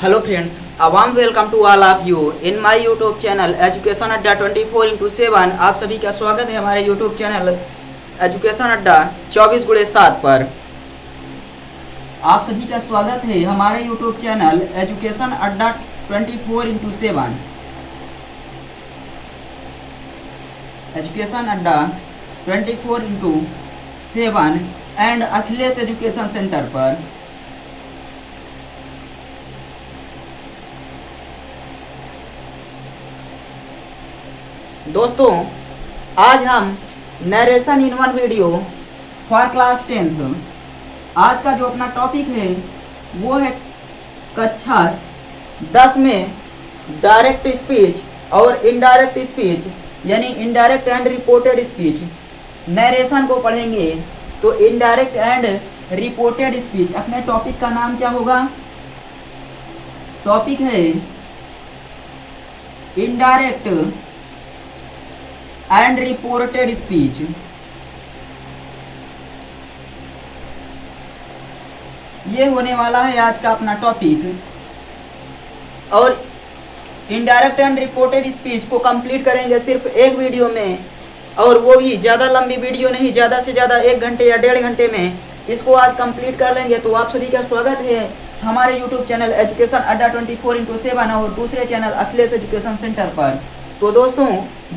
Hello friends, a warm welcome to all of you in my YouTube channel Education Adda 24/7। आप सभी का स्वागत है हमारे YouTube चैनल एजुकेशन अड्डा 24/7 पर। आप सभी का स्वागत है हमारे YouTube चैनल एजुकेशन अड्डा 24/7। एजुकेशन अड्डा 24/7 एंड अखिलेश एजुकेशन सेंटर पर। दोस्तों, आज हम narration in one video for class 10th। आज का जो अपना टॉपिक है वो है कक्षा 10 में डायरेक्ट स्पीच और इनडायरेक्ट स्पीच, यानी indirect and reported speech. Narration को पढ़ेंगे तो इनडायरेक्ट एंड रिपोर्टेड स्पीच। अपने टॉपिक का नाम क्या होगा? टॉपिक है इनडायरेक्ट एंड रिपोर्टेड स्पीच। ये होने वाला है आज का अपना टॉपिक। और इनडायरेक्ट एंड रिपोर्टेड स्पीच को कंप्लीट करेंगे सिर्फ एक वीडियो में, और वो भी ज़्यादा लंबी वीडियो नहीं, ज़्यादा से ज़्यादा 1 घंटे या 1.5 घंटे में इसको आज कंप्लीट कर लेंगे। तो आप सभी का स्वागत है हमारे यूट्यूब चैनल एजुकेशन अड्डा 24/7 और दूसरे चैनल अखिलेश एजुकेशन सेंटर पर। तो दोस्तों,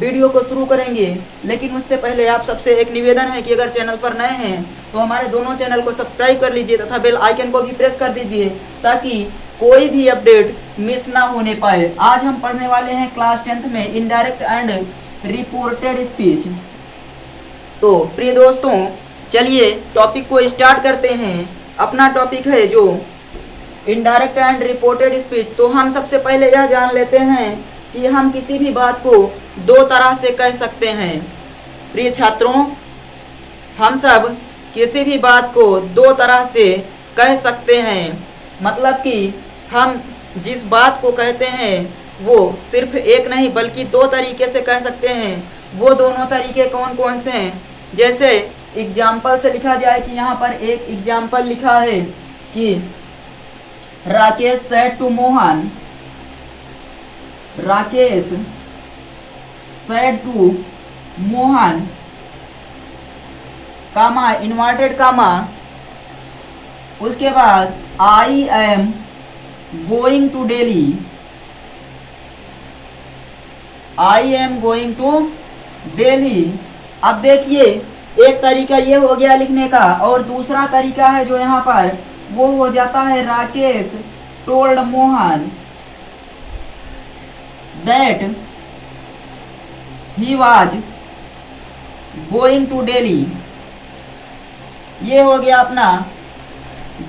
वीडियो को शुरू करेंगे, लेकिन उससे पहले आप सबसे एक निवेदन है कि अगर चैनल पर नए हैं तो हमारे दोनों चैनल को सब्सक्राइब कर लीजिए तथा बेल आइकन को भी प्रेस कर दीजिए ताकि कोई भी अपडेट मिस ना होने पाए। आज हम पढ़ने वाले हैं क्लास 10th में इनडायरेक्ट एंड रिपोर्टेड स्पीच। तो प्रिय दोस्तों, चलिए टॉपिक को स्टार्ट करते हैं। अपना टॉपिक है जो इनडायरेक्ट एंड रिपोर्टेड स्पीच। तो हम सबसे पहले यह जान लेते हैं कि हम किसी भी बात को 2 तरह से कह सकते हैं। प्रिय छात्रों, हम सब किसी भी बात को 2 तरह से कह सकते हैं। मतलब कि हम जिस बात को कहते हैं वो सिर्फ एक नहीं बल्कि 2 तरीके से कह सकते हैं। वो दोनों तरीके कौन कौन से हैं? जैसे एग्जाम्पल से लिखा जाए कि यहाँ पर एक एग्जाम्पल लिखा है कि Rakesh said to Mohan, Rakesh said to Mohan, comma inverted comma, उसके बाद I am going to Delhi, I am going to Delhi. अब देखिए, एक तरीका ये हो गया लिखने का, और दूसरा तरीका है जो यहाँ पर वो हो जाता है Rakesh told Mohan that he was going to Delhi। ये हो गया अपना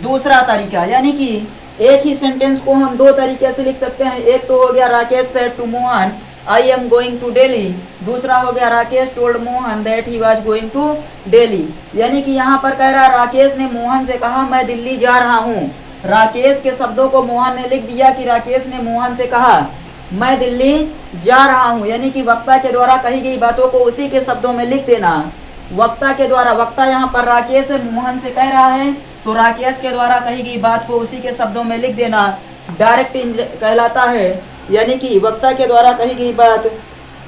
दूसरा तरीका, यानी कि एक ही सेंटेंस को हम 2 तरीके से लिख सकते हैं। एक तो हो गया Rakesh said to Mohan I am going to Delhi, दूसरा हो गया Rakesh told Mohan that he was going to Delhi. यानी कि यहाँ पर कह रहा राकेश ने मोहन से कहा मैं दिल्ली जा रहा हूँ। राकेश के शब्दों को मोहन ने लिख दिया कि राकेश ने मोहन से कहा मैं दिल्ली जा रहा हूँ। यानी कि वक्ता के द्वारा कही गई बातों को उसी के शब्दों में लिख देना। वक्ता के द्वारा, वक्ता यहाँ पर राकेश है, मोहन से कह रहा है, तो राकेश के द्वारा कही गई बात को उसी के शब्दों में लिख देना डायरेक्ट कहलाता है। यानी कि वक्ता के द्वारा कही गई बात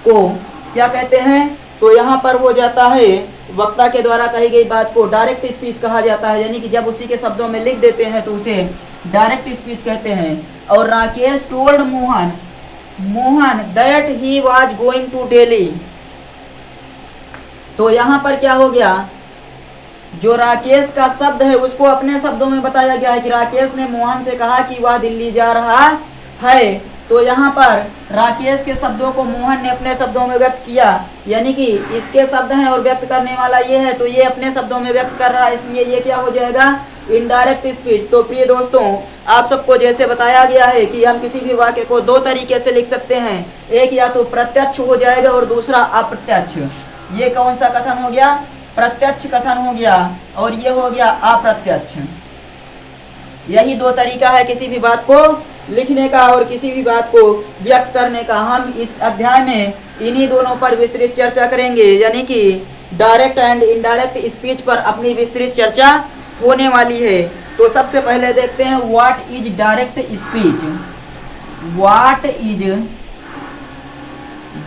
को क्या कहते हैं? तो यहाँ पर वो जाता है, वक्ता के द्वारा कही गई बात को डायरेक्ट स्पीच कहा जाता है। यानी कि जब उसी के शब्दों में लिख देते हैं तो उसे डायरेक्ट स्पीच कहते हैं। और Rakesh told Mohan that he was going to Delhi. तो यहाँ पर क्या हो गया? जो राकेश का शब्द है उसको अपने शब्दों में बताया गया है कि राकेश ने मोहन से कहा कि वह दिल्ली जा रहा है। तो यहाँ पर राकेश के शब्दों को मोहन ने अपने शब्दों में व्यक्त किया, यानी कि इसके शब्द हैं और व्यक्त करने वाला ये है, तो ये अपने शब्दों में व्यक्त कर रहा है, इसलिए ये क्या हो जाएगा? Indirect speech. तो प्रिय दोस्तों, आप सबको जैसे बताया गया है कि हम किसी भी वाक्य को 2 तरीके से लिख सकते हैं। एक या तो प्रत्यक्ष हो जाएगा और दूसरा अप्रत्यक्ष। ये कौन सा कथन हो गया? प्रत्यक्ष कथन हो गया, और ये हो गया अप्रत्यक्ष। यही 2 तरीका है किसी भी बात को लिखने का और किसी भी बात को व्यक्त करने का। हम इस अध्याय में इन्हीं दोनों पर विस्तृत चर्चा करेंगे, यानी कि डायरेक्ट एंड इनडायरेक्ट स्पीच पर अपनी विस्तृत चर्चा होने वाली है। तो सबसे पहले देखते हैं what is direct speech. What is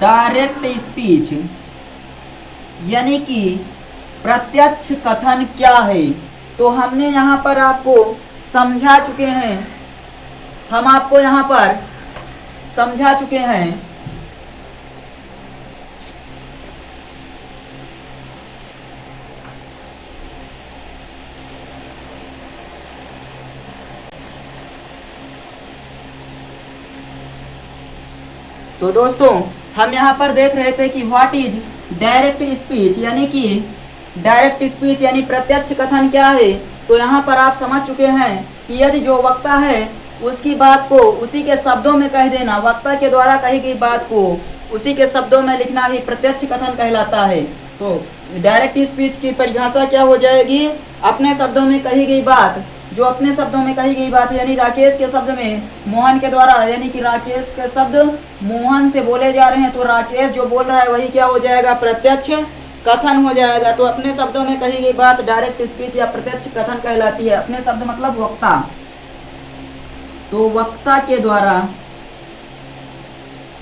direct speech यानी कि प्रत्यक्ष कथन क्या है। तो हमने यहाँ पर आपको समझा चुके हैं, हम आपको यहाँ पर समझा चुके हैं तो दोस्तों हम यहाँ पर देख रहे थे कि व्हाट इज डायरेक्ट स्पीच यानी कि डायरेक्ट स्पीच यानी प्रत्यक्ष कथन क्या है। तो यहाँ पर आप समझ चुके हैं कि यदि जो वक्ता है उसकी बात को उसी के शब्दों में कह देना, वक्ता के द्वारा कही गई बात को उसी के शब्दों में लिखना ही प्रत्यक्ष कथन कहलाता है। तो डायरेक्ट स्पीच की परिभाषा क्या हो जाएगी, अपने शब्दों में कही गई बात, जो अपने शब्दों में कही गई बात यानी राकेश के शब्द में मोहन के द्वारा, यानी कि राकेश के शब्द मोहन से बोले जा रहे हैं तो राकेश जो बोल रहा है वही क्या हो जाएगा, प्रत्यक्ष कथन हो जाएगा। तो अपने शब्दों में कही गई बात डायरेक्ट स्पीच या प्रत्यक्ष कथन कहलाती है। अपने शब्द मतलब वक्ता। तो वक्ता के द्वारा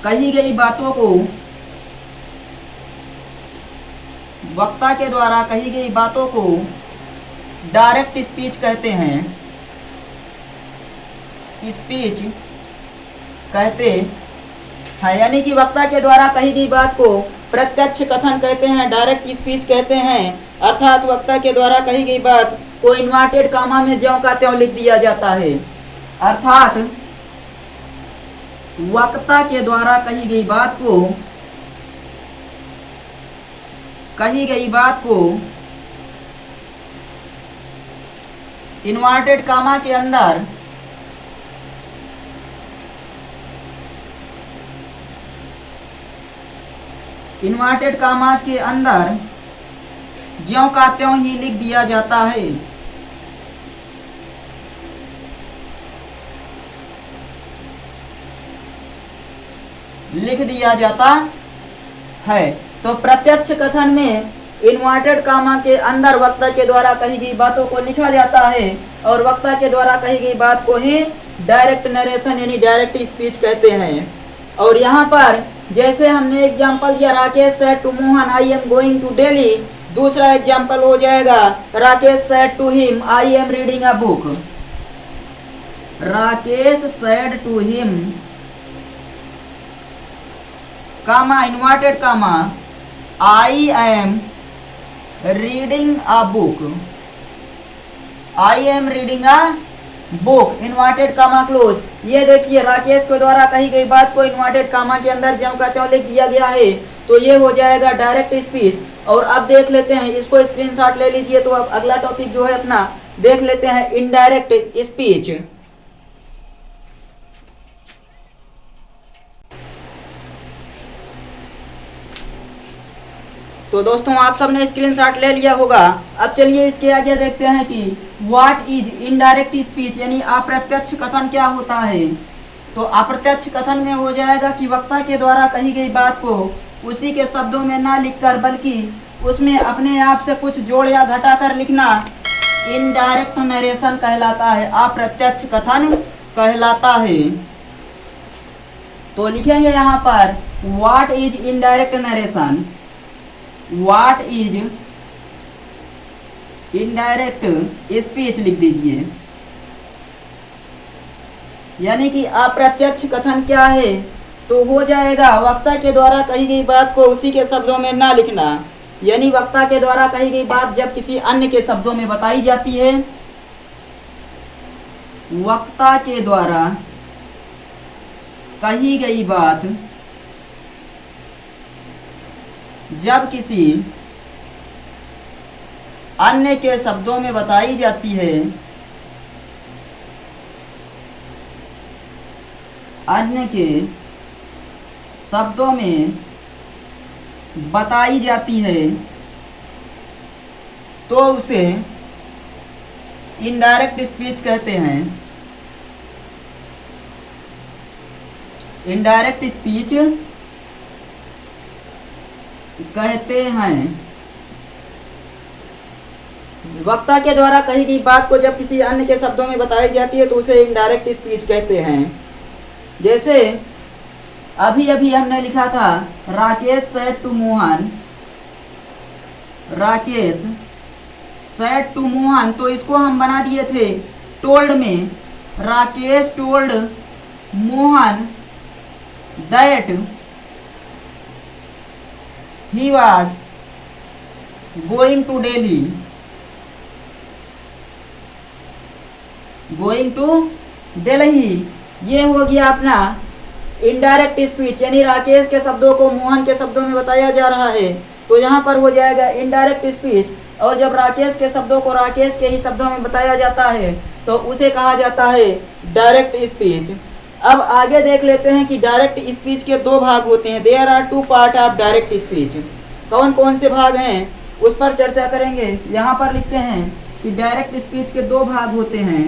कही गई बातों को, वक्ता के द्वारा कही गई बातों को डायरेक्ट स्पीच कहते हैं। स्पीच कहते हैं यानी कि वक्ता के द्वारा कही गई बात को प्रत्यक्ष कथन कहते हैं, डायरेक्ट स्पीच कहते हैं। अर्थात वक्ता के द्वारा कही गई बात को इन्वर्टेड कामा में ज्यों का त्यों लिख दिया जाता है। अर्थात वक्ता के द्वारा कही गई बात को इन्वर्टेड कामा के अंदर ज्यों का त्यों ही लिख दिया जाता है। लिख दिया जाता है। तो प्रत्यक्ष कथन में इन्वर्टेड कामा के अंदर वक्ता के द्वारा कही गई बातों को लिखा जाता है और वक्ता के द्वारा कही गई बात को ही डायरेक्ट नरेशन यानी डायरेक्ट स्पीच कहते हैं। और यहाँ पर जैसे हमने एग्जाम्पल दिया, Rakesh said to Mohan I am going to Delhi. दूसरा एग्जाम्पल हो जाएगा Rakesh said to him I am reading a book. Rakesh said to him comma inverted comma I am reading a book. I am reading a book inverted comma close. ये देखिए राकेश के द्वारा कही गई बात को इन्वर्टेड कामा के अंदर ज्यों का त्यों लिख दिया गया है। तो ये हो जाएगा डायरेक्ट स्पीच। और अब देख लेते हैं, इसको स्क्रीनशॉट ले लीजिए। तो अब अगला टॉपिक जो है अपना देख लेते हैं, इनडायरेक्ट स्पीच। तो दोस्तों आप सबने स्क्रीनशॉट ले लिया होगा। अब चलिए इसके आगे देखते हैं कि व्हाट इज इनडायरेक्ट स्पीच यानी अप्रत्यक्ष कथन क्या होता है। तो अप्रत्यक्ष कथन में हो जाएगा कि वक्ता के द्वारा कही गई बात को उसी के शब्दों में ना लिखकर बल्कि उसमें अपने आप से कुछ जोड़ या घटाकर लिखना इनडायरेक्ट नरेशन कहलाता है, अप्रत्यक्ष कथन कहलाता है। तो लिखेंगे यहाँ पर what is indirect narration. What is indirect speech लिख दीजिए, यानी कि अप्रत्यक्ष कथन क्या है। तो हो जाएगा वक्ता के द्वारा कही गई बात को उसी के शब्दों में ना लिखना, यानी वक्ता के द्वारा कही गई बात जब किसी अन्य के शब्दों में बताई जाती है, वक्ता के द्वारा कही गई बात जब किसी अन्य के शब्दों में बताई जाती है, अन्य के शब्दों में बताई जाती है, तो उसे इनडायरेक्ट स्पीच कहते हैं। इनडायरेक्ट स्पीच कहते हैं। वक्ता के द्वारा कही गई बात को जब किसी अन्य के शब्दों में बताई जाती है तो उसे इनडायरेक्ट स्पीच कहते हैं। जैसे अभी अभी हमने लिखा था Rakesh said to Mohan, Rakesh said to Mohan, तो इसको हम बना दिए थे टोल्ड में। Rakesh told Mohan that he was going to Delhi, going to Delhi. ये हो गया अपना इनडायरेक्ट स्पीच, यानी राकेश के शब्दों को मोहन के शब्दों में बताया जा रहा है तो यहाँ पर हो जाएगा इनडायरेक्ट स्पीच। और जब राकेश के शब्दों को राकेश के ही शब्दों में बताया जाता है तो उसे कहा जाता है डायरेक्ट स्पीच। अब आगे देख लेते हैं कि डायरेक्ट स्पीच के दो भाग होते हैं। There are two part of direct speech. कौन कौन से भाग हैं उस पर चर्चा करेंगे। यहाँ पर लिखते हैं कि डायरेक्ट स्पीच के दो भाग होते हैं।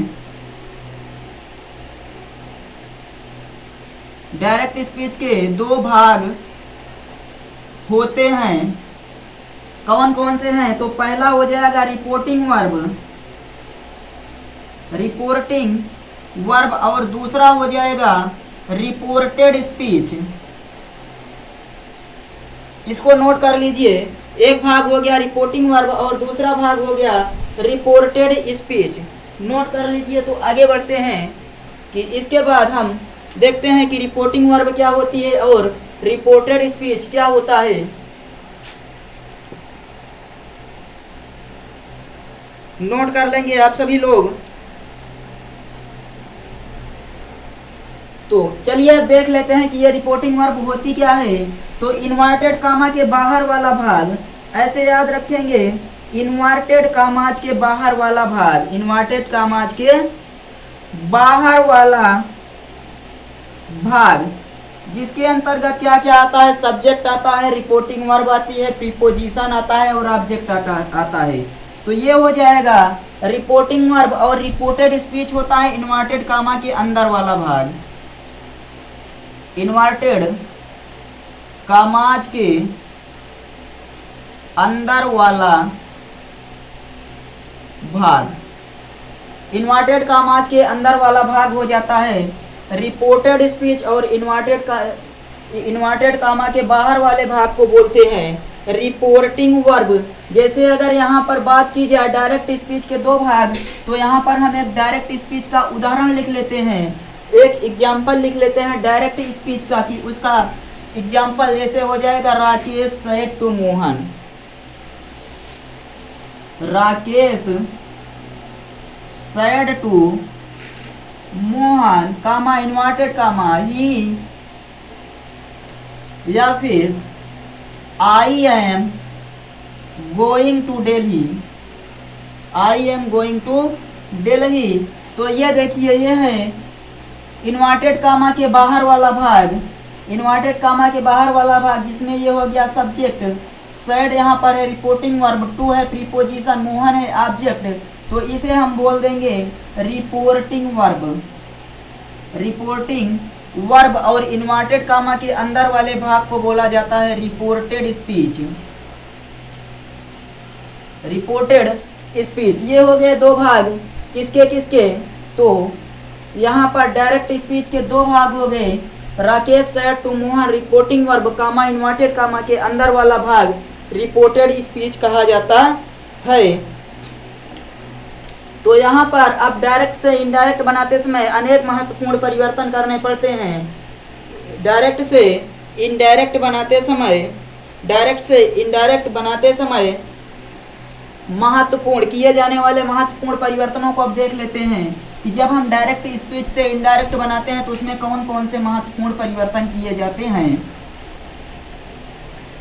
डायरेक्ट स्पीच के दो भाग होते हैं। कौन कौन से हैं, तो पहला हो जाएगा रिपोर्टिंग वर्ब, रिपोर्टिंग वर्ब, और दूसरा हो जाएगा रिपोर्टेड स्पीच। इसको नोट कर लीजिए, एक भाग हो गया रिपोर्टिंग वर्ब और दूसरा भाग हो गया रिपोर्टेड स्पीच। नोट कर लीजिए। तो आगे बढ़ते हैं कि इसके बाद हम देखते हैं कि रिपोर्टिंग वर्ब क्या होती है और रिपोर्टेड स्पीच क्या होता है। नोट कर लेंगे आप सभी लोग। तो चलिए अब देख लेते हैं कि ये रिपोर्टिंग वर्ब होती क्या है। तो इन्वर्टेड कामा के बाहर वाला भाग, ऐसे याद रखेंगे, इन्वर्टेड कामाज के बाहर वाला भाग, इन्वर्टेड कामाज के बाहर वाला भाग, जिसके अंतर्गत क्या क्या आता है, सब्जेक्ट आता है, रिपोर्टिंग वर्ब आती है, प्रीपोजिशन आता है और ऑब्जेक्ट आता है। तो ये हो जाएगा रिपोर्टिंग वर्ब। और रिपोर्टेड स्पीच होता है इन्वर्टेड कामा के अंदर वाला भाग, इन्वर्टेड कामाज के अंदर वाला भाग। इन्वर्टेड कामाज के अंदर वाला भाग हो जाता है रिपोर्टेड स्पीच और इन्वर्टेड कामा के बाहर वाले भाग को बोलते हैं रिपोर्टिंग वर्ब। जैसे अगर यहाँ पर बात की जाए डायरेक्ट स्पीच के दो भाग, तो यहाँ पर हम एक डायरेक्ट स्पीच का उदाहरण लिख लेते हैं, एक एग्जाम्पल लिख लेते हैं डायरेक्ट स्पीच का, कि उसका एग्जाम्पल जैसे हो जाएगा Rakesh said to Mohan, Rakesh said to Mohan comma inverted comma he, या फिर I am going to Delhi, I am going to Delhi. तो ये देखिए, ये है इन्वर्टेड कामा के बाहर वाला भाग, इन्वर्टेड कामा के बाहर वाला भाग जिसमें ये हो गया सब्जेक्ट, सेड यहाँ पर है रिपोर्टिंग वर्ब, टू है प्रीपोजिशन, मोहन है ऑब्जेक्ट। तो इसे हम बोल देंगे रिपोर्टिंग वर्ब, रिपोर्टिंग वर्ब। और इन्वर्टेड कामा के अंदर वाले भाग को बोला जाता है रिपोर्टेड स्पीच, रिपोर्टेड स्पीच। ये हो गए दो भाग, किसके किसके, तो यहाँ पर डायरेक्ट स्पीच के दो भाग हो गए, Rakesh said to Mohan reporting verb comma inverted comma के अंदर वाला भाग रिपोर्टेड स्पीच कहा जाता है। तो यहाँ पर अब डायरेक्ट से इनडायरेक्ट बनाते समय अनेक महत्वपूर्ण परिवर्तन करने पड़ते हैं। डायरेक्ट से इनडायरेक्ट बनाते समय, डायरेक्ट से इनडायरेक्ट बनाते समय महत्वपूर्ण किए जाने वाले महत्वपूर्ण परिवर्तनों को अब देख लेते हैं कि जब हम डायरेक्ट स्पीच से इनडायरेक्ट बनाते हैं तो उसमें कौन कौन से महत्वपूर्ण परिवर्तन किए जाते हैं।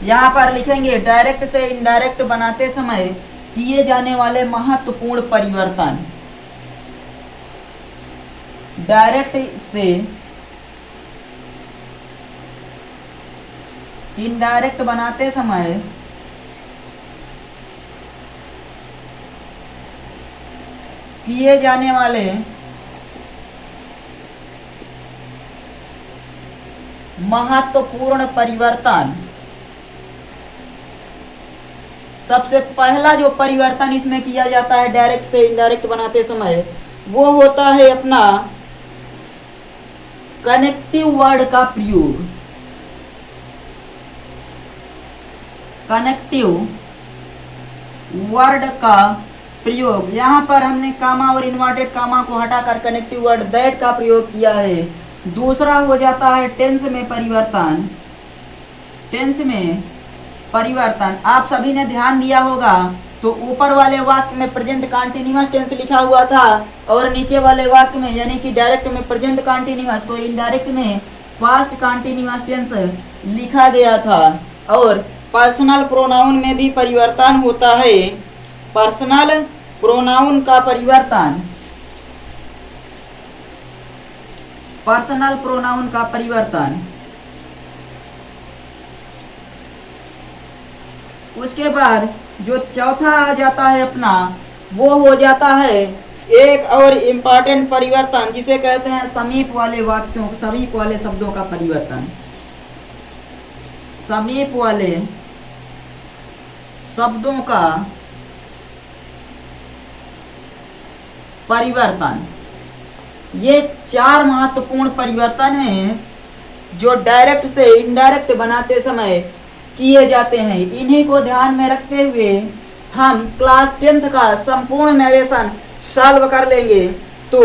यहाँ पर लिखेंगे डायरेक्ट से इनडायरेक्ट बनाते समय किए जाने वाले महत्वपूर्ण परिवर्तन। डायरेक्ट से इनडायरेक्ट बनाते समय किए जाने वाले महत्वपूर्ण परिवर्तन सबसे पहला जो परिवर्तन इसमें किया जाता है डायरेक्ट से इनडायरेक्ट बनाते समय, वो होता है अपना कनेक्टिव वर्ड का प्रयोग। कनेक्टिव वर्ड का प्रयोग, यहाँ पर हमने कामा और इन्वर्टेड कामा को हटाकर कनेक्टिव वर्ड दैट का प्रयोग किया है। दूसरा हो जाता है टेंस में परिवर्तन। टेंस में परिवर्तन आप सभी ने ध्यान दिया होगा, तो ऊपर वाले वाक्य में प्रेजेंट कंटीन्यूअस टेंस लिखा हुआ था और नीचे वाले वाक्य में यानी कि डायरेक्ट में प्रेजेंट कंटीन्यूअस, तो इनडायरेक्ट में पास्ट कंटीन्यूअस टेंस लिखा गया था। और पर्सनल प्रोनाउन में भी परिवर्तन होता है। पर्सनल प्रोनाउन का परिवर्तन, पर्सनल प्रोनाउन का परिवर्तन। उसके बाद जो चौथा आ जाता है अपना, वो हो जाता है एक और इम्पॉर्टेंट परिवर्तन जिसे कहते हैं समीप वाले वाक्यों, समीप वाले शब्दों का परिवर्तन। समीप वाले शब्दों का परिवर्तन। ये चार महत्वपूर्ण परिवर्तन हैं जो डायरेक्ट से इनडायरेक्ट बनाते समय किए जाते हैं। इन्हीं को ध्यान में रखते हुए हम क्लास 10th का संपूर्ण नरेशन सॉल्व कर लेंगे। तो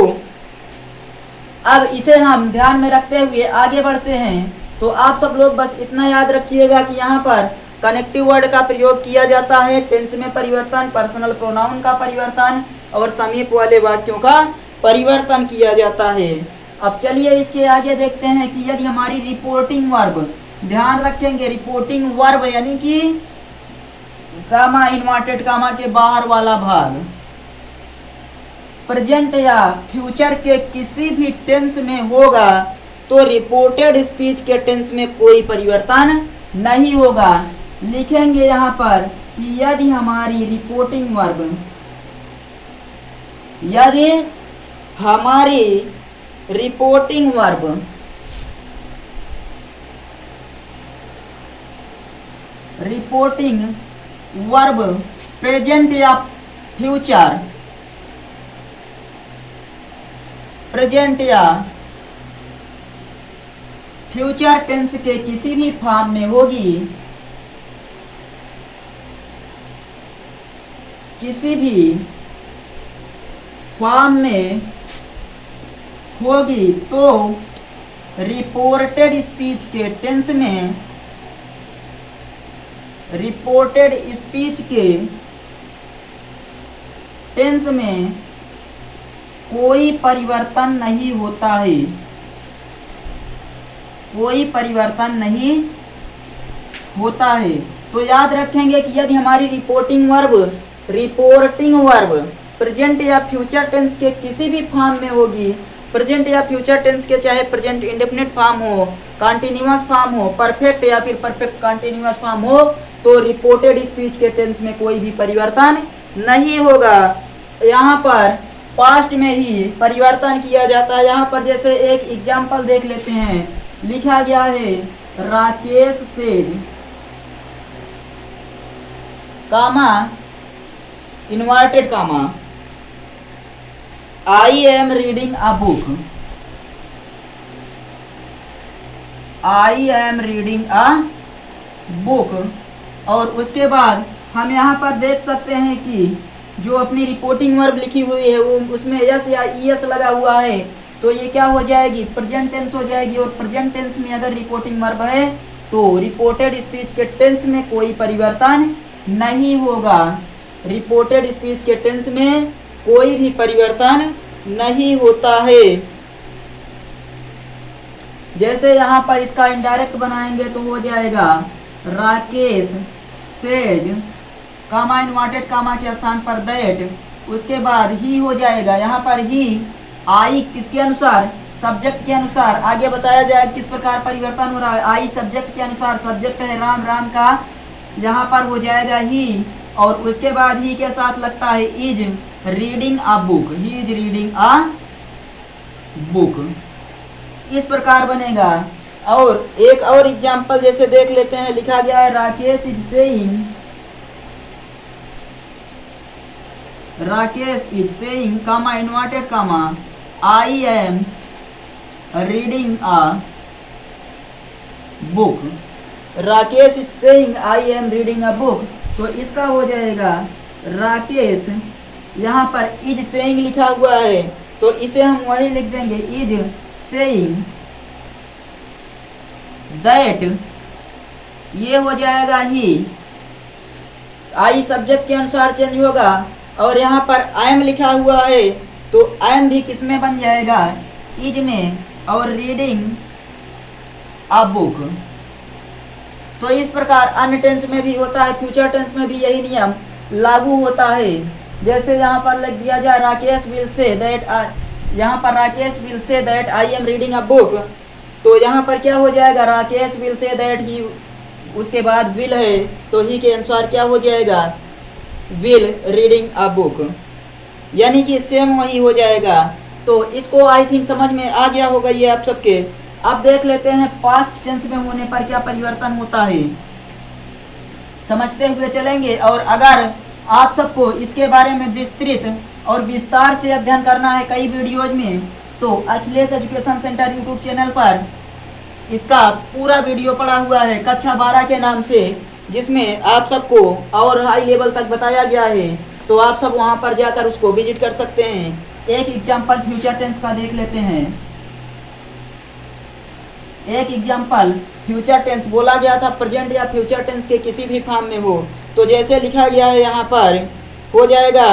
अब इसे हम ध्यान में रखते हुए आगे बढ़ते हैं। तो आप सब लोग बस इतना याद रखिएगा कि यहाँ पर कनेक्टिव वर्ड का प्रयोग किया जाता है, टेंस में परिवर्तन, पर्सनल प्रोनाउन का परिवर्तन और समीप वाले वाक्यों का परिवर्तन किया जाता है। अब चलिए इसके आगे देखते हैं कि यदि हमारी रिपोर्टिंग वर्ब, ध्यान रखेंगे रिपोर्टिंग वर्ब यानी कि कामा इन्वर्टेड कामा के बाहर वाला भाग प्रेजेंट या फ्यूचर के किसी भी टेंस में होगा तो रिपोर्टेड स्पीच के टेंस में कोई परिवर्तन नहीं होगा। लिखेंगे यहाँ पर कि यदि हमारी रिपोर्टिंग वर्ब, यदि हमारी रिपोर्टिंग वर्ब प्रेजेंट या फ्यूचर, प्रेजेंट या फ्यूचर टेंस के किसी भी फॉर्म में होगी, किसी भी फॉर्म में होगी तो रिपोर्टेड स्पीच के टेंस में, रिपोर्टेड स्पीच के टेंस में कोई परिवर्तन नहीं होता है, कोई परिवर्तन नहीं होता है। तो याद रखेंगे कि यदि हमारी रिपोर्टिंग वर्ब प्रेजेंट या फ्यूचर टेंस के किसी भी फॉर्म में होगी, प्रेजेंट या फ्यूचर टेंस के चाहे प्रेजेंट इंडेफिनिट फॉर्म हो, कंटीन्यूअस फॉर्म हो, परफेक्ट या फिर परफेक्ट कंटीन्यूअस फॉर्म हो, तो रिपोर्टेड स्पीच के टेंस में कोई भी परिवर्तन नहीं होगा। यहाँ पर पास्ट में ही परिवर्तन किया जाता है। यहाँ पर जैसे एक एग्जाम्पल देख लेते हैं, लिखा गया है Rakesh says comma inverted comma I am reading a book, I am reading a book. और उसके बाद हम यहाँ पर देख सकते हैं कि जो अपनी रिपोर्टिंग वर्ब लिखी हुई है वो उसमें यस या ईएस लगा हुआ है, तो ये क्या हो जाएगी, प्रेजेंट टेंस हो जाएगी। और प्रेजेंट टेंस में अगर रिपोर्टिंग वर्ब है तो रिपोर्टेड स्पीच के टेंस में कोई परिवर्तन नहीं होगा, रिपोर्टेड स्पीच के टेंस में कोई भी परिवर्तन नहीं होता है। जैसे यहाँ पर इसका इनडायरेक्ट बनाएंगे तो हो जाएगा Rakesh says comma inverted comma के स्थान पर दैट, उसके बाद ही हो जाएगा। यहाँ पर ही आई किसके अनुसार, सब्जेक्ट के अनुसार। आगे बताया जाएगा किस प्रकार परिवर्तन हो रहा है। आई सब्जेक्ट के अनुसार, सब्जेक्ट है राम, राम का यहाँ पर हो जाएगा ही, और उसके बाद ही के साथ लगता है is reading a book, he is reading a book, इस प्रकार बनेगा। और एक और एग्जाम्पल जैसे देख लेते हैं, लिखा गया है Rakesh is saying Rakesh is saying comma inverted comma I am reading a book. Rakesh is saying I am reading a book, तो इसका हो जाएगा राकेश, यहाँ पर इज सेइंग लिखा हुआ है तो इसे हम वही लिख देंगे, इज सेइंग दैट, ये हो जाएगा ही, आई सब्जेक्ट के अनुसार चेंज होगा और यहाँ पर आई एम लिखा हुआ है तो आई एम भी किस में बन जाएगा, इज में, और रीडिंग अ बुक। तो इस प्रकार अन्य टेंस में भी होता है, फ्यूचर टेंस में भी यही नियम लागू होता है। जैसे यहाँ पर लिख दिया जाए राकेश विल से दैट, यहाँ पर Rakesh will say that I am reading a book, तो यहाँ पर क्या हो जाएगा, Rakesh will say that he, उसके बाद विल है तो ही के अनुसार क्या हो जाएगा, विल रीडिंग अ बुक, यानी कि सेम वही हो जाएगा। तो इसको आई थिंक समझ में आ गया होगा ये आप सबके। अब देख लेते हैं पास्ट टेंस में होने पर क्या परिवर्तन होता है, समझते हुए चलेंगे। और अगर आप सबको इसके बारे में विस्तृत और विस्तार से अध्ययन करना है कई वीडियोज में, तो Akhilesh education centre YouTube channel पर इसका पूरा वीडियो पड़ा हुआ है कक्षा 12 के नाम से, जिसमें आप सबको और हाई लेवल तक बताया गया है, तो आप सब वहां पर जाकर उसको विजिट कर सकते हैं। एक एग्जाम्पल फ्यूचर टेंस का देख लेते हैं। एक एग्जाम्पल फ्यूचर टेंस बोला गया था प्रेजेंट या फ्यूचर टेंस के किसी भी फॉर्म में हो, तो जैसे लिखा गया है यहाँ पर हो जाएगा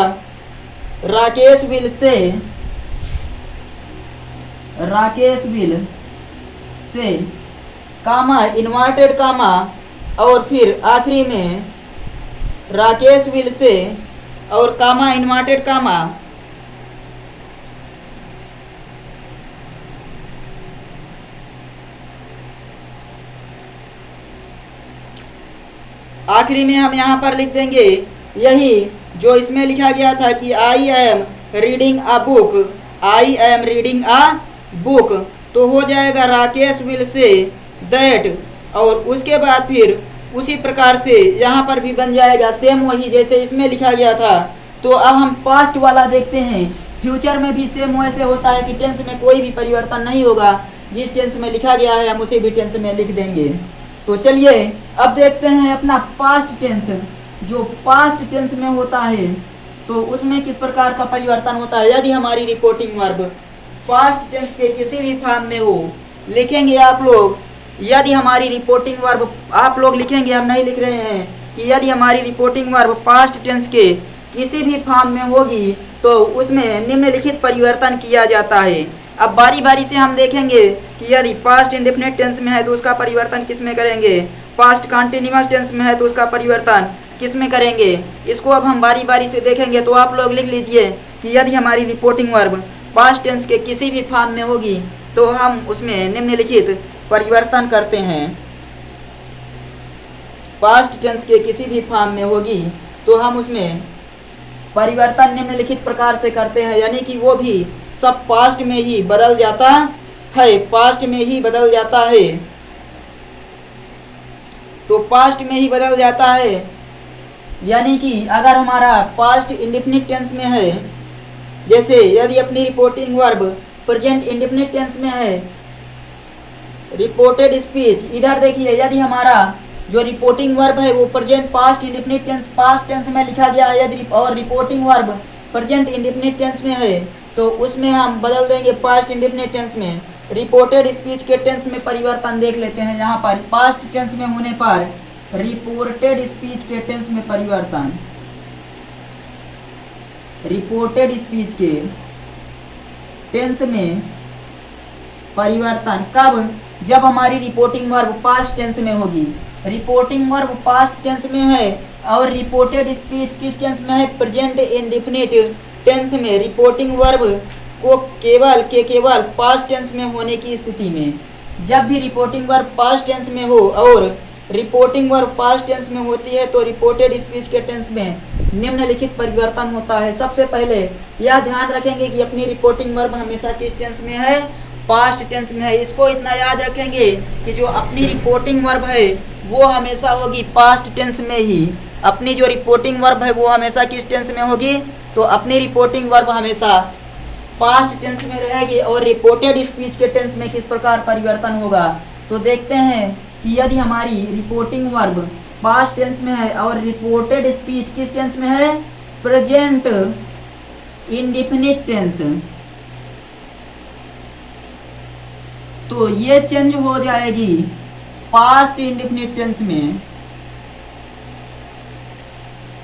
Rakesh will say, Rakesh will say comma inverted comma और फिर आखिरी में राकेश विल से और कामा इन्वर्टेड कामा, आखिरी में हम यहाँ पर लिख देंगे यही जो इसमें लिखा गया था कि आई am reading a book, I am reading a book, तो हो जाएगा राकेश विल से दैट, और उसके बाद फिर उसी प्रकार से यहाँ पर भी बन जाएगा सेम वही जैसे इसमें लिखा गया था। तो अब हम पास्ट वाला देखते हैं। फ्यूचर में भी सेम वैसे होता है कि टेंस में कोई भी परिवर्तन नहीं होगा, जिस टेंस में लिखा गया है हम उसे भी टेंस में लिख देंगे। तो चलिए अब देखते हैं अपना पास्ट टेंस। जो पास्ट टेंस में होता है तो उसमें किस प्रकार का परिवर्तन होता है। यदि हमारी रिपोर्टिंग वर्ब पास्ट टेंस के किसी भी फॉर्म में हो, लिखेंगे आप लोग, यदि हमारी रिपोर्टिंग वर्ब, आप लोग लिखेंगे, हम नहीं लिख रहे हैं, कि यदि हमारी रिपोर्टिंग वर्ब पास्ट टेंस के किसी भी फॉर्म में होगी तो उसमें निम्नलिखित परिवर्तन किया जाता है। अब बारी बारी से हम देखेंगे कि यदि पास्ट इंडेफिनिट टेंस में है तो उसका परिवर्तन किस में करेंगे, पास्ट कंटिन्यूअस टेंस में है तो उसका परिवर्तन किस में करेंगे। इसको अब हम बारी बारी से देखेंगे। तो आप लोग लिख लीजिए कि यदि हमारी रिपोर्टिंग वर्ब पास्ट टेंस के किसी भी फॉर्म में होगी तो हम उसमें निम्नलिखित परिवर्तन करते हैं। पास्ट टेंस के किसी भी फॉर्म में होगी तो हम उसमें परिवर्तन निम्नलिखित प्रकार से करते हैं, यानी कि वो भी सब पास्ट में ही बदल जाता है, पास्ट में ही बदल जाता है। तो पास्ट में ही बदल जाता है, यानी कि अगर हमारा पास्ट इंडेफिनिट टेंस में है, जैसे यदि अपनी reporting verb present indefinite tense में है, रिपोर्टेड स्पीच, इधर देखिए यदि हमारा जो रिपोर्टिंग वर्ब है वो present past indefinite tense past tense में लिखा गया है, यदि और reporting verb present indefinite tense में है तो उसमें हम बदल देंगे पास्ट इंडेफिनिट टेंस में। रिपोर्टेड स्पीच के टेंस में परिवर्तन देख लेते हैं। यहाँ पर पास्ट टेंस में होने पर रिपोर्टेड स्पीच के टेंस में परिवर्तन, रिपोर्टेड स्पीच के टेंस में परिवर्तन कब, जब हमारी रिपोर्टिंग वर्ब पास्ट टेंस में होगी। रिपोर्टिंग वर्ब पास्ट टेंस में है और रिपोर्टेड स्पीच किस टेंस में है, प्रेजेंट इंडेफिनिट टेंस में। रिपोर्टिंग वर्ब को केवल पास्ट टेंस में होने की स्थिति में, जब भी रिपोर्टिंग वर्ब पास्ट टेंस में हो और रिपोर्टिंग वर्ब पास्ट टेंस में होती है तो रिपोर्टेड स्पीच के टेंस में निम्नलिखित परिवर्तन होता है। सबसे पहले यह ध्यान रखेंगे कि अपनी रिपोर्टिंग वर्ब हमेशा किस टेंस में है, पास्ट टेंस में है। इसको इतना याद रखेंगे कि जो अपनी रिपोर्टिंग वर्ब है वो हमेशा होगी पास्ट टेंस में ही। अपनी जो रिपोर्टिंग वर्ब है वो हमेशा किस टेंस में होगी, तो अपनी रिपोर्टिंग वर्ब हमेशा पास्ट टेंस में रहेगी। और रिपोर्टेड स्पीच के टेंस में किस प्रकार परिवर्तन होगा, तो देखते हैं कि यदि हमारी रिपोर्टिंग वर्ब पास्ट टेंस में है और रिपोर्टेड स्पीच किस टेंस में है, प्रेजेंट इंडेफिनिट टेंस, तो ये चेंज हो जाएगी पास्ट इंडेफिनिट टेंस में।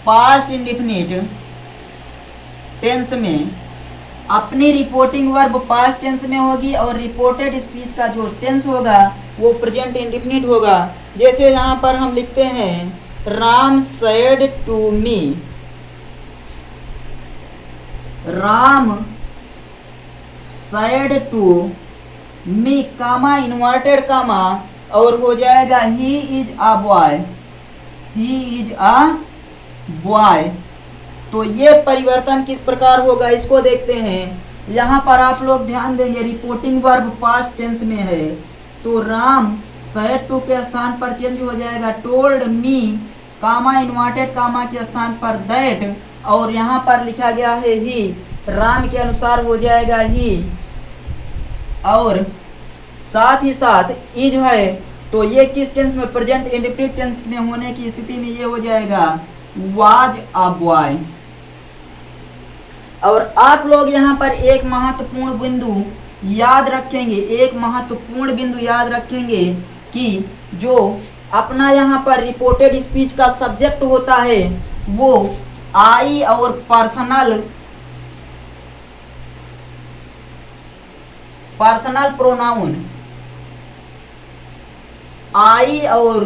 पास्ट इंडेफिनिट टेंस में अपनी रिपोर्टिंग वर्ब पास्ट टेंस में होगी और रिपोर्टेड स्पीच का जो टेंस होगा वो प्रेजेंट इंडेफिनिट होगा। जैसे यहाँ पर हम लिखते हैं Ram said to me, Ram said to me comma inverted comma और हो जाएगा he is a boy, he is a boy. तो ये परिवर्तन किस प्रकार होगा इसको देखते हैं। यहाँ पर आप लोग ध्यान देंगे रिपोर्टिंग वर्ब पास्ट टेंस में है तो राम सेड टू के स्थान पर चेंज हो जाएगा told me comma inverted comma के स्थान पर दैट, और यहाँ पर लिखा गया है ही, राम के अनुसार हो जाएगा ही, और साथ ही साथ इज है तो ये किस टेंस में, प्रेजेंट इंडेफिनिट टेंस में होने की स्थिति में ये हो जाएगा वाज अ बॉय। और आप लोग यहाँ पर एक महत्वपूर्ण बिंदु याद रखेंगे, एक महत्वपूर्ण बिंदु याद रखेंगे कि जो अपना यहाँ पर रिपोर्टेड स्पीच का सब्जेक्ट होता है वो आई और पर्सनल प्रोनाउन, आई और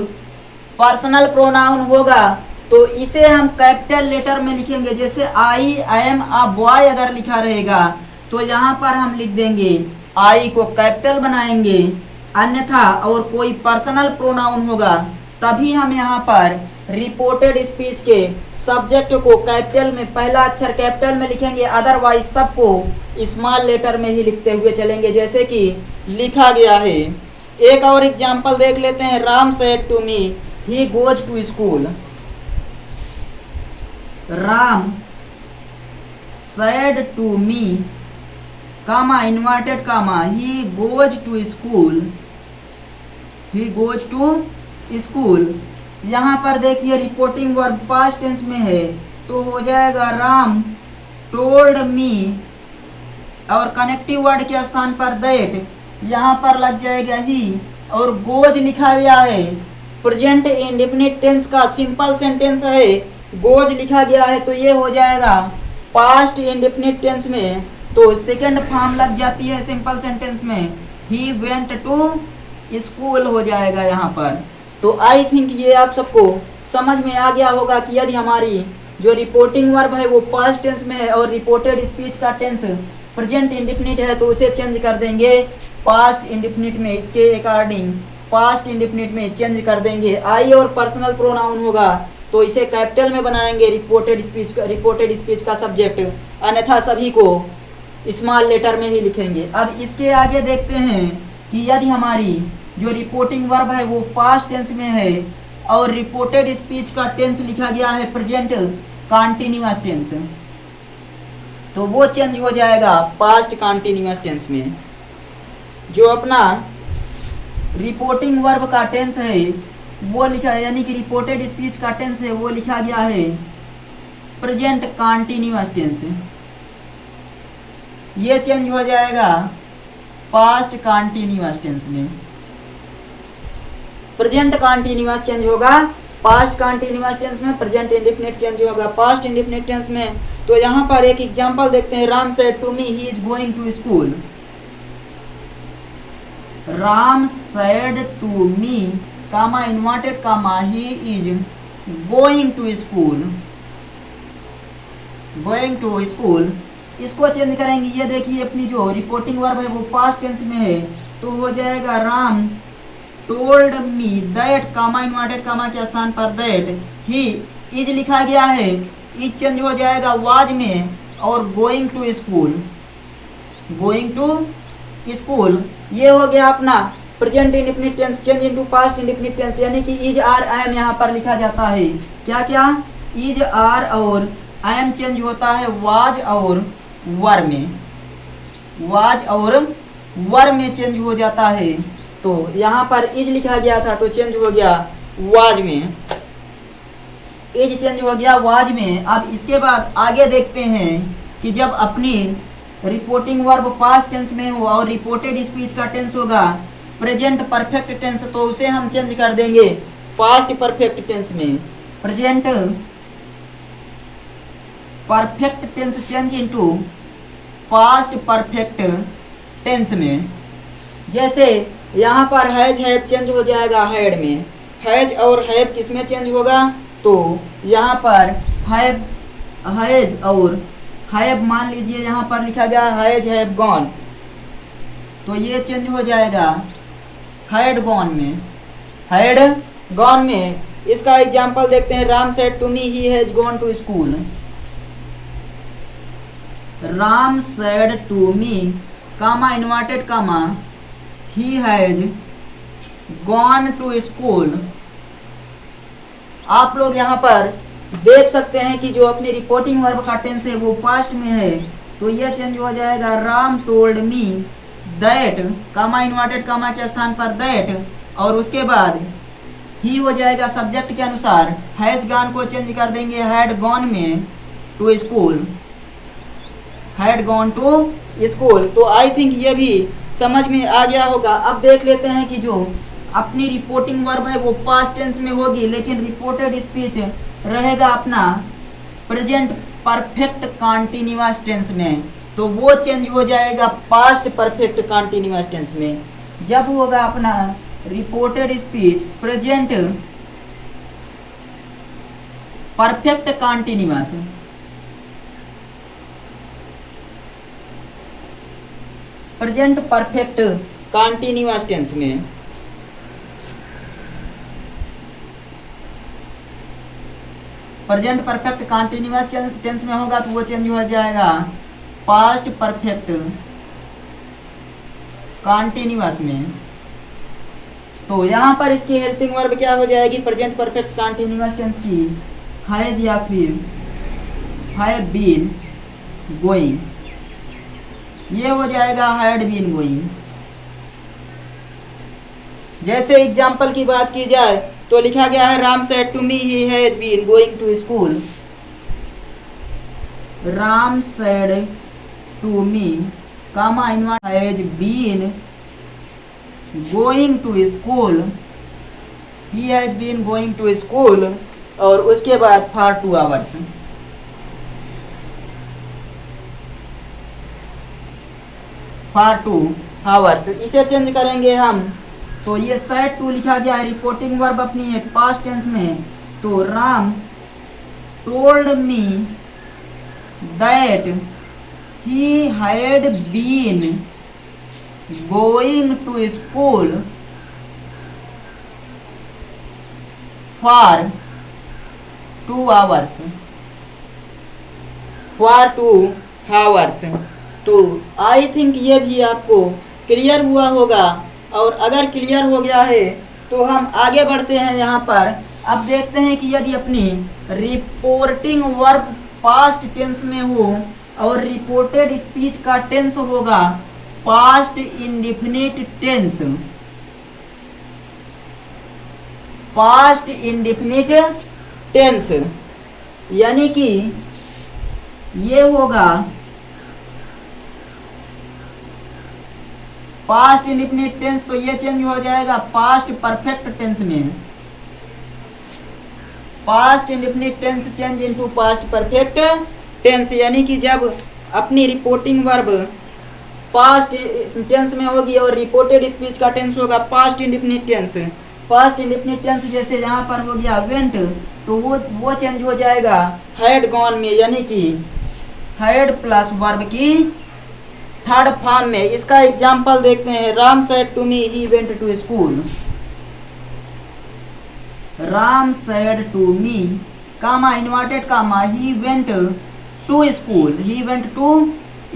पर्सनल प्रोनाउन होगा तो इसे हम कैपिटल लेटर में लिखेंगे। जैसे आई एम अ बॉय अगर लिखा रहेगा तो यहाँ पर हम लिख देंगे आई को कैपिटल बनाएंगे, अन्यथा और कोई पर्सनल प्रोनाउन होगा तभी हम यहाँ पर रिपोर्टेड स्पीच के सब्जेक्ट को कैपिटल में, पहला अक्षर कैपिटल में लिखेंगे, अदरवाइज सबको स्मॉल लेटर में ही लिखते हुए चलेंगे जैसे कि लिखा गया है। एक और एग्जाम्पल देख लेते हैं, Ram said to me he goes to school, Ram said to me comma inverted comma he goes to school, he goes to school. यहाँ पर देखिए रिपोर्टिंग वर्ब पास्ट टेंस में है तो हो जाएगा राम टोल्ड मी और कनेक्टिव वर्ड के स्थान पर दैट, यहाँ पर लग जाएगा ही, और गोज लिखा गया है प्रेजेंट इंडेफिनिट टेंस का सिंपल सेंटेंस है, गोज लिखा गया है तो ये हो जाएगा पास्ट इंडेफिनिट टेंस में, तो सेकंड फॉर्म लग जाती है सिंपल सेंटेंस में, ही वेंट टू स्कूल हो जाएगा यहाँ पर। तो आई थिंक ये आप सबको समझ में आ गया होगा कि यदि हमारी जो रिपोर्टिंग वर्ब है वो पास्ट टेंस में है और रिपोर्टेड स्पीच का टेंस प्रेजेंट इंडेफिनिट है तो उसे चेंज कर देंगे पास्ट इंडेफिनिट में, इसके अकॉर्डिंग पास्ट इंडेफिनिट में चेंज कर देंगे। आई और पर्सनल प्रोनाउन होगा तो इसे कैपिटल में बनाएंगे रिपोर्टेड स्पीच का सब्जेक्ट, अन्यथा सभी को स्मॉल लेटर में ही लिखेंगे। अब इसके आगे देखते हैं कि यदि हमारी जो रिपोर्टिंग वर्ब है वो पास्ट टेंस में है और रिपोर्टेड स्पीच का टेंस लिखा गया है प्रेजेंट कंटीन्यूअस टेंस, तो वो चेंज हो जाएगा पास्ट कंटीन्यूअस टेंस में। जो अपना रिपोर्टिंग वर्ब का टेंस है वो लिखा है, यानी कि रिपोर्टेड स्पीच का टेंस है वो लिखा गया है प्रेजेंट कंटीन्यूअस टेंस, ये चेंज हो जाएगा पास्ट कंटीन्यूअस टेंस में। प्रेजेंट कंटीन्यूअस चेंज होगा पास्ट कंटीन्यूअस टेंस में, प्रेजेंट इंडेफिनिट चेंज होगा पास्ट इंडेफिनिट टेंस में। तो यहाँ पर एक एग्जांपल देखते हैं, Ram said to me he is going to school, Ram said to me comma inverted comma he is going to school, going to school. इसको चेंज करेंगे, ये देखिए अपनी जो रिपोर्टिंग वर्ब है वो पास्ट टेंस में है तो हो जाएगा Ram told me that comma inverted comma के स्थान पर दैट ही इज लिखा गया है, इज चेंज हो जाएगा वाज में और going to school, going to school. ये हो गया अपना present indefinite tense change into past indefinite tense, यानी कि इज आर आई एम यहाँ पर लिखा जाता है। क्या क्या, इज आर और एम चेंज होता है वाज और वर में, वाज और वर में चेंज हो जाता है। तो यहाँ पर इज लिखा गया था तो चेंज हो गया वाज में, इज चेंज हो गया वाज में। अब इसके बाद आगे देखते हैं कि जब अपनी रिपोर्टिंग वर्ब पास्ट टेंस में हो और रिपोर्टेड स्पीच का टेंस होगा प्रेजेंट परफेक्ट टेंस, तो उसे हम चेंज कर देंगे पास्ट परफेक्ट टेंस में। Present perfect tense change into past perfect tense में। जैसे यहाँ पर हैज हैव चेंज हो जाएगा हैड में, हैज और हैव किस में चेंज होगा, तो यहाँ पर हैव, हैज और हैव मान लीजिए यहाँ पर लिखा गया हैज हैव गॉन, तो ये चेंज हो जाएगा हैड गॉन में, हैड गॉन में। इसका एग्जाम्पल देखते हैं, Ram said to me he has gone to school. Ram said to me comma inverted comma he has gone to school. आप लोग यहाँ पर देख सकते हैं कि जो अपनी रिपोर्टिंग वर्ब का टेंस है वो पास्ट में है, तो ये चेंज हो जाएगा Ram told me that, comma inverted comma के स्थान पर दैट, और उसके बाद ही हो जाएगा सब्जेक्ट के अनुसार, हैज गॉन को चेंज कर देंगे हैड गॉन में to school, had gone to school. तो आई थिंक ये भी समझ में आ गया होगा। अब देख लेते हैं कि जो अपनी रिपोर्टिंग वर्ब है वो पास्ट टेंस में होगी, लेकिन रिपोर्टेड स्पीच रहेगा अपना प्रेजेंट परफेक्ट कॉन्टिन्यूअस टेंस में, तो वो चेंज हो जाएगा पास्ट परफेक्ट कॉन्टिन्यूअस टेंस में। जब होगा अपना reported speech present perfect continuous, present perfect continuous tense में, प्रेजेंट परफेक्ट कॉन्टिन्यूअस टेंस में होगा तो वो चेंज हो जाएगा पास्ट परफेक्ट कॉन्टिन्यूअस में। तो यहाँ पर इसकी हेल्पिंग वर्ब क्या हो जाएगी प्रेजेंट परफेक्ट कॉन्टिन्यूअस टेंस की, हैज या फिर हैव बीन गोइंग, ये हो जाएगा हैड बीन गोइंग। जैसे एग्जाम्पल की बात की जाए तो लिखा गया है Ram said to me he has been going to school. Ram said to me comma inverted has been going to school, he has been going to school, और उसके बाद फॉर 2 आवर्स, फॉर 2 आवर्स। इसे चेंज करेंगे हम, तो ये सेड टू लिखा गया है, रिपोर्टिंग वर्ब अपनी है पास्ट टेंस में, तो Ram told me that he had been going to school for 2 hours, for 2 hours. तो आई थिंक ये भी आपको क्लियर हुआ होगा, और अगर क्लियर हो गया है तो हम आगे बढ़ते हैं। यहाँ पर अब देखते हैं कि यदि अपनी रिपोर्टिंग वर्ब पास्ट टेंस में हो और रिपोर्टेड स्पीच का टेंस होगा past indefinite tense, past indefinite tense, यानी कि ये होगा पास्ट इंडेफिनिट टेंस, तो ये चेंज हो जाएगा पास्ट परफेक्ट टेंस में, past indefinite tense change into past perfect tense, यानी कि जब अपनी रिपोर्टिंग वर्ब पास्ट टेंस में होगी और रिपोर्टेड स्पीच का टेंस होगा past indefinite tense. Past indefinite tense जैसे यहाँ पर हो गया वेंट, तो वो चेंज हो जाएगा हैड गॉन में, यानी कि हैड प्लस वर्ब की थर्ड फॉर्म में। इसका एग्जाम्पल देखते हैं, Ram said to me he went to school. Ram said to me comma inverted comma he went to school, he went to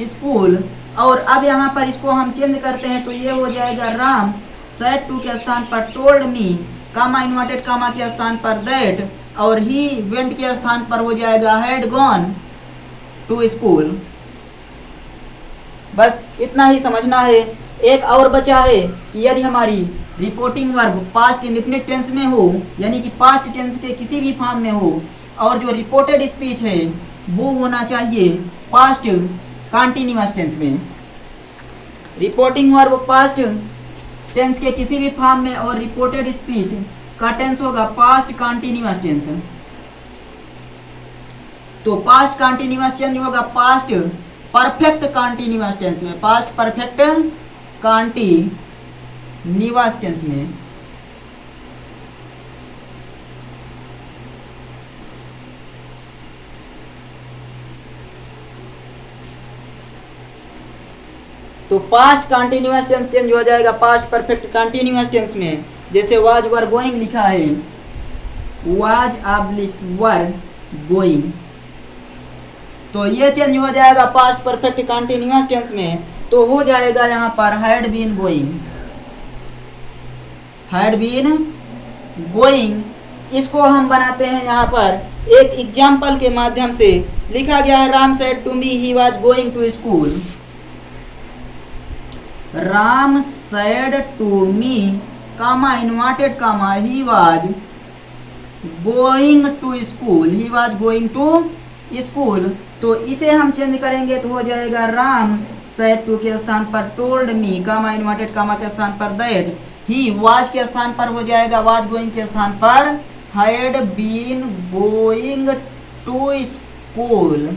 school. और अब यहाँ पर इसको हम चेंज करते हैं, तो ये हो जाएगा राम सेड टू के स्थान पर told me comma inverted comma के स्थान पर दैट और ही वेंट के स्थान पर हो जाएगा हैड गॉन टू स्कूल। बस इतना ही समझना है। एक और बचा है कि यदि हमारी reporting verb past indefinite tense में हो, यानी कि पास्ट टेंस के किसी भी फॉर्म में हो, और जो रिपोर्टेड स्पीच है वो होना चाहिए पास्ट कंटीन्यूअस टेंस में। रिपोर्टिंग वर्ब पास्ट टेंस के किसी भी फॉर्म में और रिपोर्टेड स्पीच का टेंस होगा पास्ट कंटीन्यूअस टेंस। तो पास्ट कंटीन्यूअस चेंज होगा पास्ट परफेक्ट कंटीन्यूअस टेंस में, पास्ट परफेक्ट कंटीन्यूअस टेंस में। तो पास्ट कंटीन्यूअस टेंस चेंज हो जाएगा पास्ट परफेक्ट कंटीन्यूअस टेंस में। जैसे वाज वर गोइंग लिखा है, वाज ऑब्लिक वर गोइंग, तो ये चेंज हो जाएगा पास्ट परफेक्ट कंटीन्यूअस टेंस में। तो हो जाएगा यहाँ पर had been going, had been going. इसको हम बनाते हैं यहाँ पर एक एग्जाम्पल के माध्यम से। लिखा गया है Ram said to me he was going to school. Ram said to me comma inverted comma he was going to school, he was going to school. तो इसे हम चेंज करेंगे तो हो जाएगा राम सेड टू के स्थान पर told me comma inverted comma के स्थान पर दैट, ही वाज के स्थान पर हो जाएगा वाज गोइंग के स्थान पर had been going to school,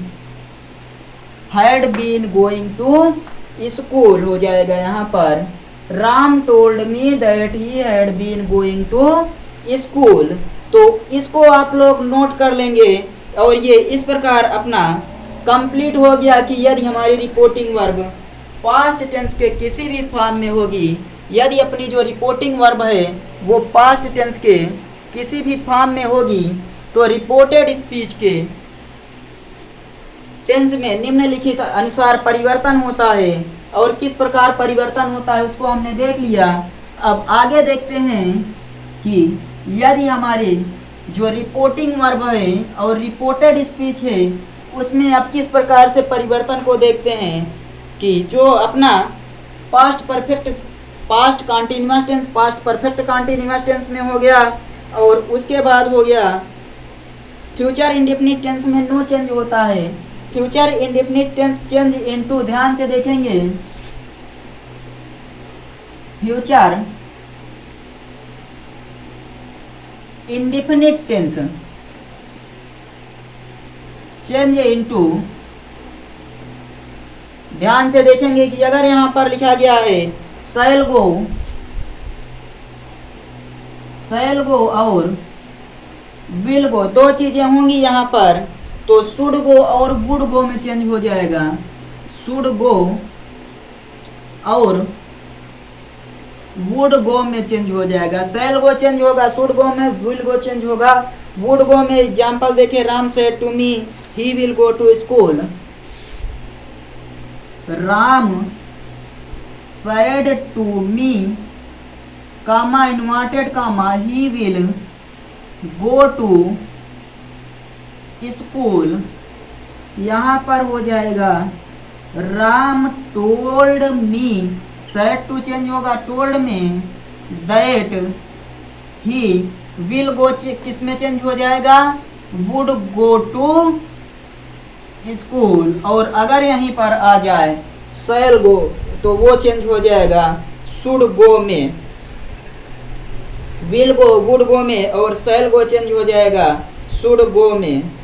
had been going to school हो जाएगा यहाँ पर। Ram told me that he had been going to school. तो इसको आप लोग नोट कर लेंगे और ये इस प्रकार अपना कंप्लीट हो गया कि यदि हमारी रिपोर्टिंग वर्ब पास्ट टेंस के किसी भी फॉर्म में होगी, यदि अपनी जो रिपोर्टिंग वर्ब है वो पास्ट टेंस के किसी भी फॉर्म में होगी, तो रिपोर्टेड स्पीच के टेंस में निम्नलिखित अनुसार परिवर्तन होता है। और किस प्रकार परिवर्तन होता है उसको हमने देख लिया। अब आगे देखते हैं कि यदि हमारी जो रिपोर्टिंग वर्ब है और रिपोर्टेड स्पीच है उसमें अब किस प्रकार से परिवर्तन को देखते हैं कि जो अपना past perfect past continuous tense past perfect continuous tense में हो गया, और उसके बाद हो गया फ्यूचर इंडेफिनिट टेंस में नो चेंज होता है। Future indefinite tense change into, ध्यान से देखेंगे, future indefinite tense change into, ध्यान से देखेंगे कि अगर यहां पर लिखा गया है शैल गो और विल गो, दो चीजें होंगी यहाँ पर, तो शुड गो और वुड गो में चेंज हो जाएगा। शुड गो और वुड गो में चेंज हो जाएगा। शैल गो चेंज होगा शुड गो में, विल गो चेंज होगा वुड गो में। एग्जाम्पल देखे, Ram said to me he will go to school. Ram said to me comma inverted comma he will go to school. यहाँ पर हो जाएगा Ram told me, said to change होगा told में, that he will go किस में चेंज हो जाएगा, वुड गो टू स्कूल। और अगर यहीं पर आ जाए शैल गो तो वो चेंज हो जाएगा शुड गो में, विल गो वुड गो में, और शैल गो चेंज हो जाएगा शुड गो में।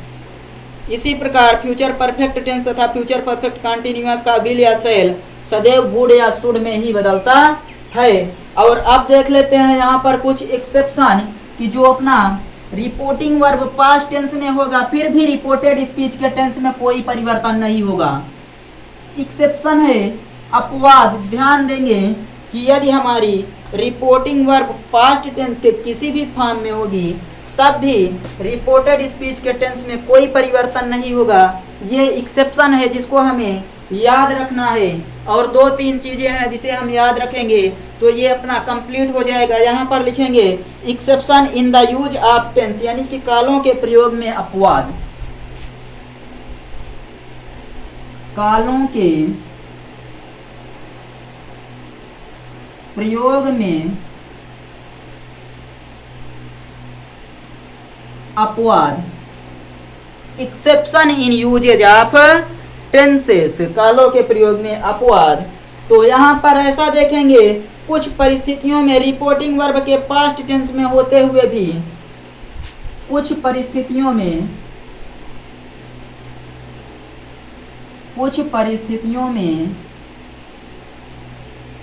इसी प्रकार फ्यूचर परफेक्ट टेंस तथा फ्यूचर परफेक्ट कंटीन्यूअस का विल या शैल सदैव वुड या शुड में ही बदलता है। और अब देख लेते हैं यहाँ पर कुछ एक्सेप्शन कि जो अपना रिपोर्टिंग वर्ब पास्ट टेंस में होगा फिर भी रिपोर्टेड स्पीच के टेंस में कोई परिवर्तन नहीं होगा। एक्सेप्शन है अपवाद। ध्यान देंगे कि यदि हमारी रिपोर्टिंग वर्ब पास्ट टेंस के किसी भी फॉर्म में होगी तब भी रिपोर्टेड स्पीच के टेंस में कोई परिवर्तन नहीं होगा। ये एक्सेप्शन है जिसको हमें याद रखना है। और 2-3 चीजें हैं जिसे हम याद रखेंगे तो ये अपना कंप्लीट हो जाएगा। यहाँ पर लिखेंगे exception in the use of tense, यानी कि कालों के प्रयोग में अपवाद। कालों के प्रयोग में अपवाद, exception in usages of tenses, कालों के प्रयोग में अपवाद। तो यहाँ पर ऐसा देखेंगे कुछ परिस्थितियों में रिपोर्टिंग वर्ब के पास्ट टेंस में होते हुए भी, कुछ परिस्थितियों में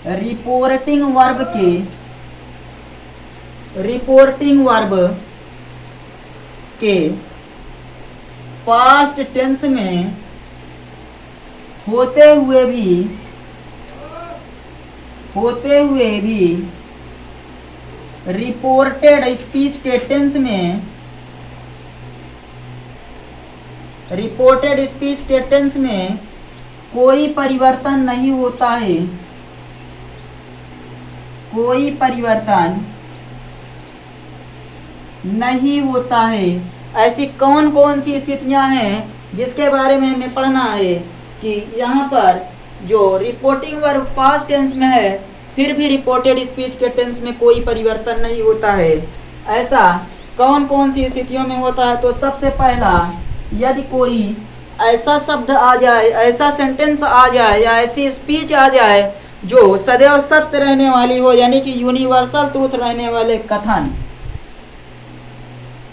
रिपोर्टिंग वर्ब के पास्ट टेंस में होते हुए भी रिपोर्टेड स्पीच के टेंस में कोई परिवर्तन नहीं होता है, कोई परिवर्तन नहीं होता है। ऐसी कौन कौन सी स्थितियां हैं जिसके बारे में हमें पढ़ना है कि यहाँ पर जो रिपोर्टिंग वर्ब पास्ट टेंस में है फिर भी रिपोर्टेड स्पीच के टेंस में कोई परिवर्तन नहीं होता है। ऐसा कौन कौन सी स्थितियों में होता है? तो सबसे पहला, यदि कोई ऐसा शब्द आ जाए, ऐसा सेंटेंस आ जाए या ऐसी स्पीच आ जाए जो सदैव सत्य रहने वाली हो, यानी कि यूनिवर्सल ट्रूथ रहने वाले कथन,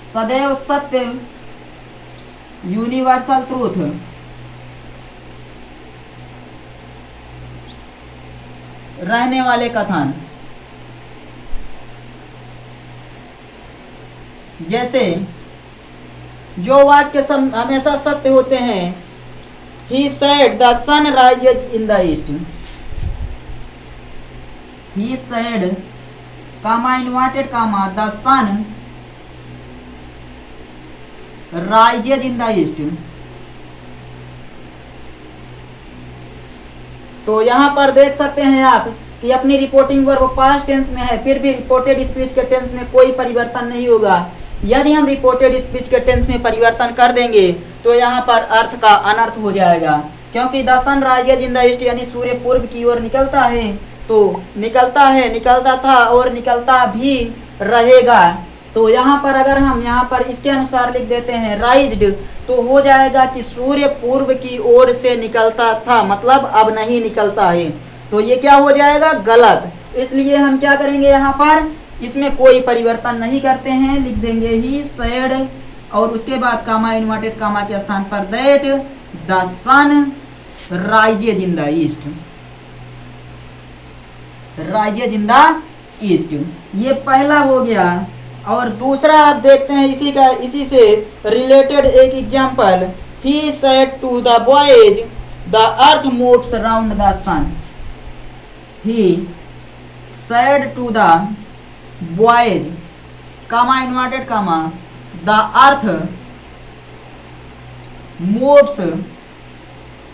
सदैव सत्य यूनिवर्सल ट्रूथ रहने वाले कथन, जैसे जो वाक्य हमेशा सत्य होते हैं, he said the sun rises in the east, he said comma inverted comma the sun rises in the east. तो यहाँ पर देख सकते हैं आप कि अपनी रिपोर्टिंग वर्ब पास्ट टेंस में है फिर भी रिपोर्टेड स्पीच के टेंस में कोई परिवर्तन नहीं होगा। यदि हम रिपोर्टेड स्पीच के टेंस में परिवर्तन कर देंगे तो यहाँ पर अर्थ का अनर्थ हो जाएगा, क्योंकि the sun rises in the east यानी सूर्य पूर्व की ओर निकलता है, तो निकलता है, निकलता था और निकलता भी रहेगा। तो यहाँ पर अगर हम यहाँ पर इसके अनुसार लिख देते हैं राइज्ड, तो हो जाएगा कि सूर्य पूर्व की ओर से निकलता था, मतलब अब नहीं निकलता है। तो ये क्या हो जाएगा? गलत। इसलिए हम क्या करेंगे, यहाँ पर इसमें कोई परिवर्तन नहीं करते हैं, लिख देंगे ही सेड और उसके बाद कामा इन्वर्टेड कामा के स्थान पर that the sun rises in the east, rises in the east. ये पहला हो गया। और दूसरा आप देखते हैं इसी से रिलेटेड एक example, he said to the boys the earth moves around the sun, he said to the boys comma inverted comma the earth moves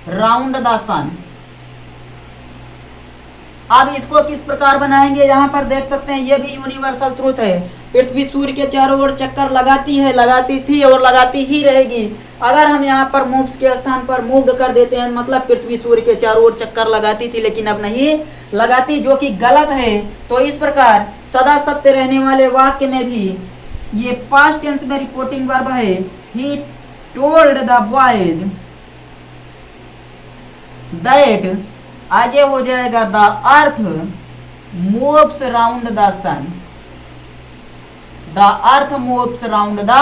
round the sun. अब इसको किस प्रकार बनाएंगे, यहाँ पर देख सकते हैं ये भी यूनिवर्सल ट्रूथ है। पृथ्वी सूर्य के चारों ओर चक्कर लगाती है, लगाती थी और लगाती ही रहेगी। अगर हम यहाँ पर मूव्स के स्थान पर मूव्ड कर देते हैं, मतलब पृथ्वी सूर्य के चारों ओर चक्कर लगाती थी लेकिन अब नहीं लगाती, जो कि गलत है। तो इस प्रकार सदा सत्य रहने वाले वाक्य में भी ये पास्ट टेंस में रिपोर्टिंग वर्ब है, he told the boys that, आगे हो जाएगा the earth moves round the sun, the earth moves round the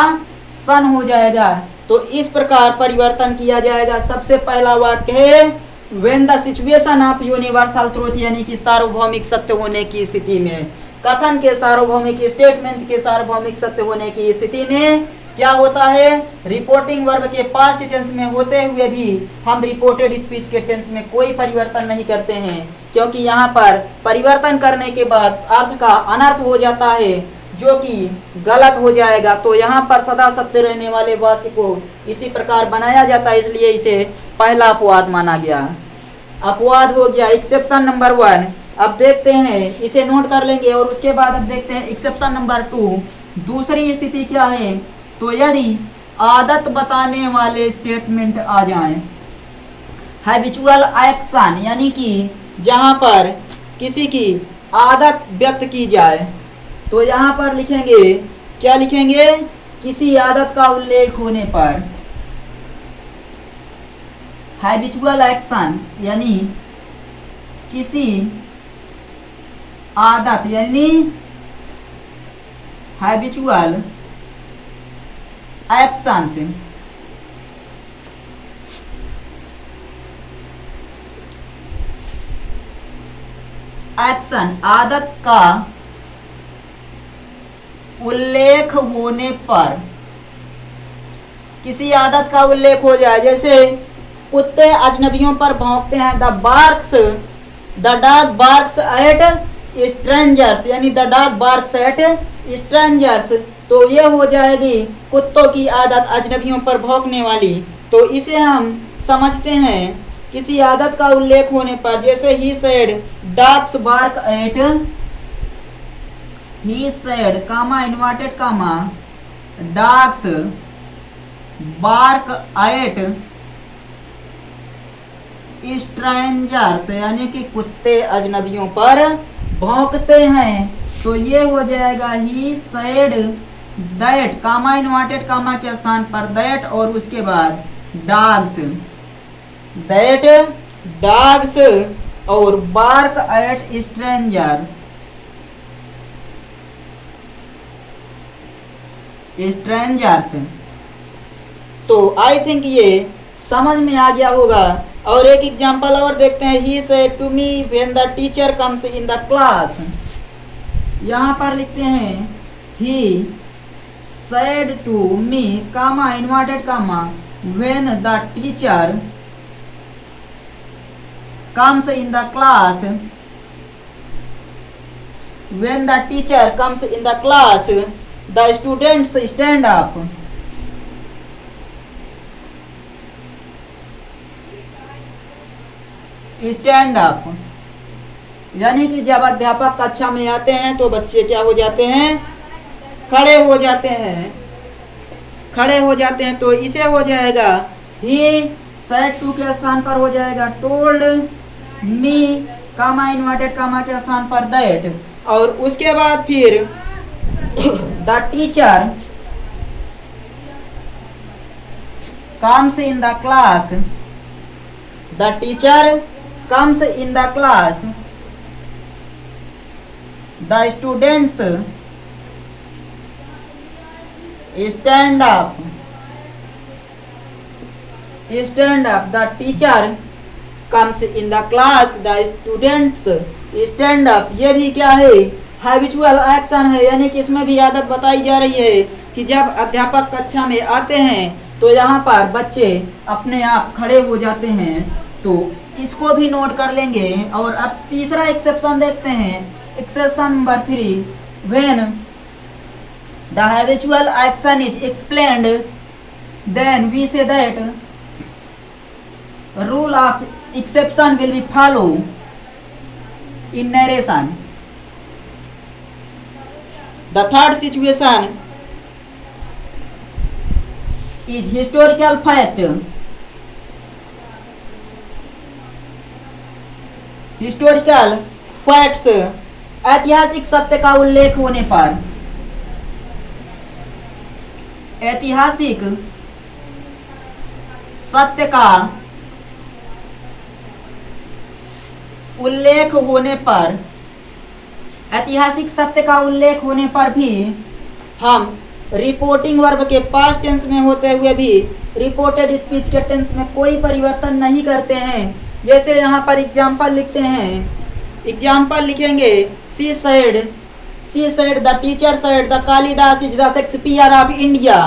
sun हो जाएगा। तो इस प्रकार परिवर्तन किया जाएगा। सबसे पहला वाक्य है when the situation of universal truth, यानी कि सार्वभौमिक सत्य होने की स्थिति में, कथन के सार्वभौमिक, स्टेटमेंट के सार्वभौमिक सत्य होने की स्थिति में क्या होता है, रिपोर्टिंग वर्ब के पास्ट टेंस में होते हुए भी हम रिपोर्टेड स्पीच के टेंस में कोई परिवर्तन नहीं करते हैं, क्योंकि यहाँ पर परिवर्तन करने के बाद अर्थ का अनर्थ हो जाता है, जो कि गलत हो जाएगा। तो यहाँ पर सदा सत्य रहने वाले वाक्य को इसी प्रकार बनाया जाता है, इसलिए इसे पहला अपवाद माना गया। अपवाद हो गया, एक्सेप्शन नंबर 1। अब देखते हैं, इसे नोट कर लेंगे और उसके बाद अब देखते हैं एक्सेप्शन नंबर 2। दूसरी स्थिति क्या है, तो यदि आदत बताने वाले स्टेटमेंट आ जाएं, हैबिचुअल एक्शन, यानी कि जहां पर किसी की आदत व्यक्त की जाए, तो यहां पर लिखेंगे, क्या लिखेंगे, किसी आदत का उल्लेख होने पर। हैबिचुअल एक्शन यानी किसी आदत, यानी हैबिचुअल एक्शन से एक्शन आदत का उल्लेख होने पर, किसी आदत का उल्लेख हो जाए, जैसे कुत्ते अजनबियों पर भौंकते हैं, the dog barks at strangers, यानी the dog barks at strangers, तो ये हो जाएगी कुत्तों की आदत अजनबियों पर भौंकने वाली। तो इसे हम समझते हैं किसी आदत का उल्लेख होने पर, जैसे he said dogs bark at, he said comma inverted comma dogs bark at strangers, यानी कि कुत्ते अजनबियों पर भौंकते हैं। तो ये हो जाएगा he said that, comma inverted comma के स्थान पर दैट और उसके बाद डॉग्स, दैट डॉग्स और बार्क एट स्ट्रेंजर्स। तो आई थिंक ये समझ में आ गया होगा। और एक एग्जांपल और देखते हैं, he said to me when the teacher comes in the class. यहाँ पर लिखते हैं he said to me comma inverted comma when the teacher comes in the class, when the teacher comes in the class the students stand up। Stand up यानी कि जब अध्यापक कक्षा में आते हैं तो बच्चे क्या हो जाते हैं, खड़े हो जाते हैं, खड़े हो जाते हैं। तो इसे हो जाएगा ही सेड टू के स्थान पर हो जाएगा told me comma inverted comma के स्थान पर दैट, और उसके बाद फिर the teacher comes in the class, the teacher comes in the class, the students stand up, stand up, the teacher comes in the class, the students stand up। ये भी क्या है, हैबिचुअल एक्शन है, यानी कि इसमें भी आदत बताई जा रही है कि जब अध्यापक कक्षा में आते हैं तो यहाँ पर बच्चे अपने आप खड़े हो जाते हैं। तो इसको भी नोट कर लेंगे। और अब तीसरा एक्सेप्शन देखते हैं, exception number 3, when the habitual action is explained then we say that rule of exception will be followed in narration। The third situation is historical fact। Historical facts ऐतिहासिक सत्य का उल्लेख होने पर, ऐतिहासिक सत्य का उल्लेख होने पर, ऐतिहासिक सत्य का उल्लेख होने पर भी हम रिपोर्टिंग वर्ब के पास्ट टेंस में होते हुए भी रिपोर्टेड स्पीच के टेंस में कोई परिवर्तन नहीं करते हैं। जैसे यहाँ पर एग्जाम्पल लिखते हैं, एग्जाम्पल लिखेंगे, she said the teacher said the Kalidas is the Shakespeare of India.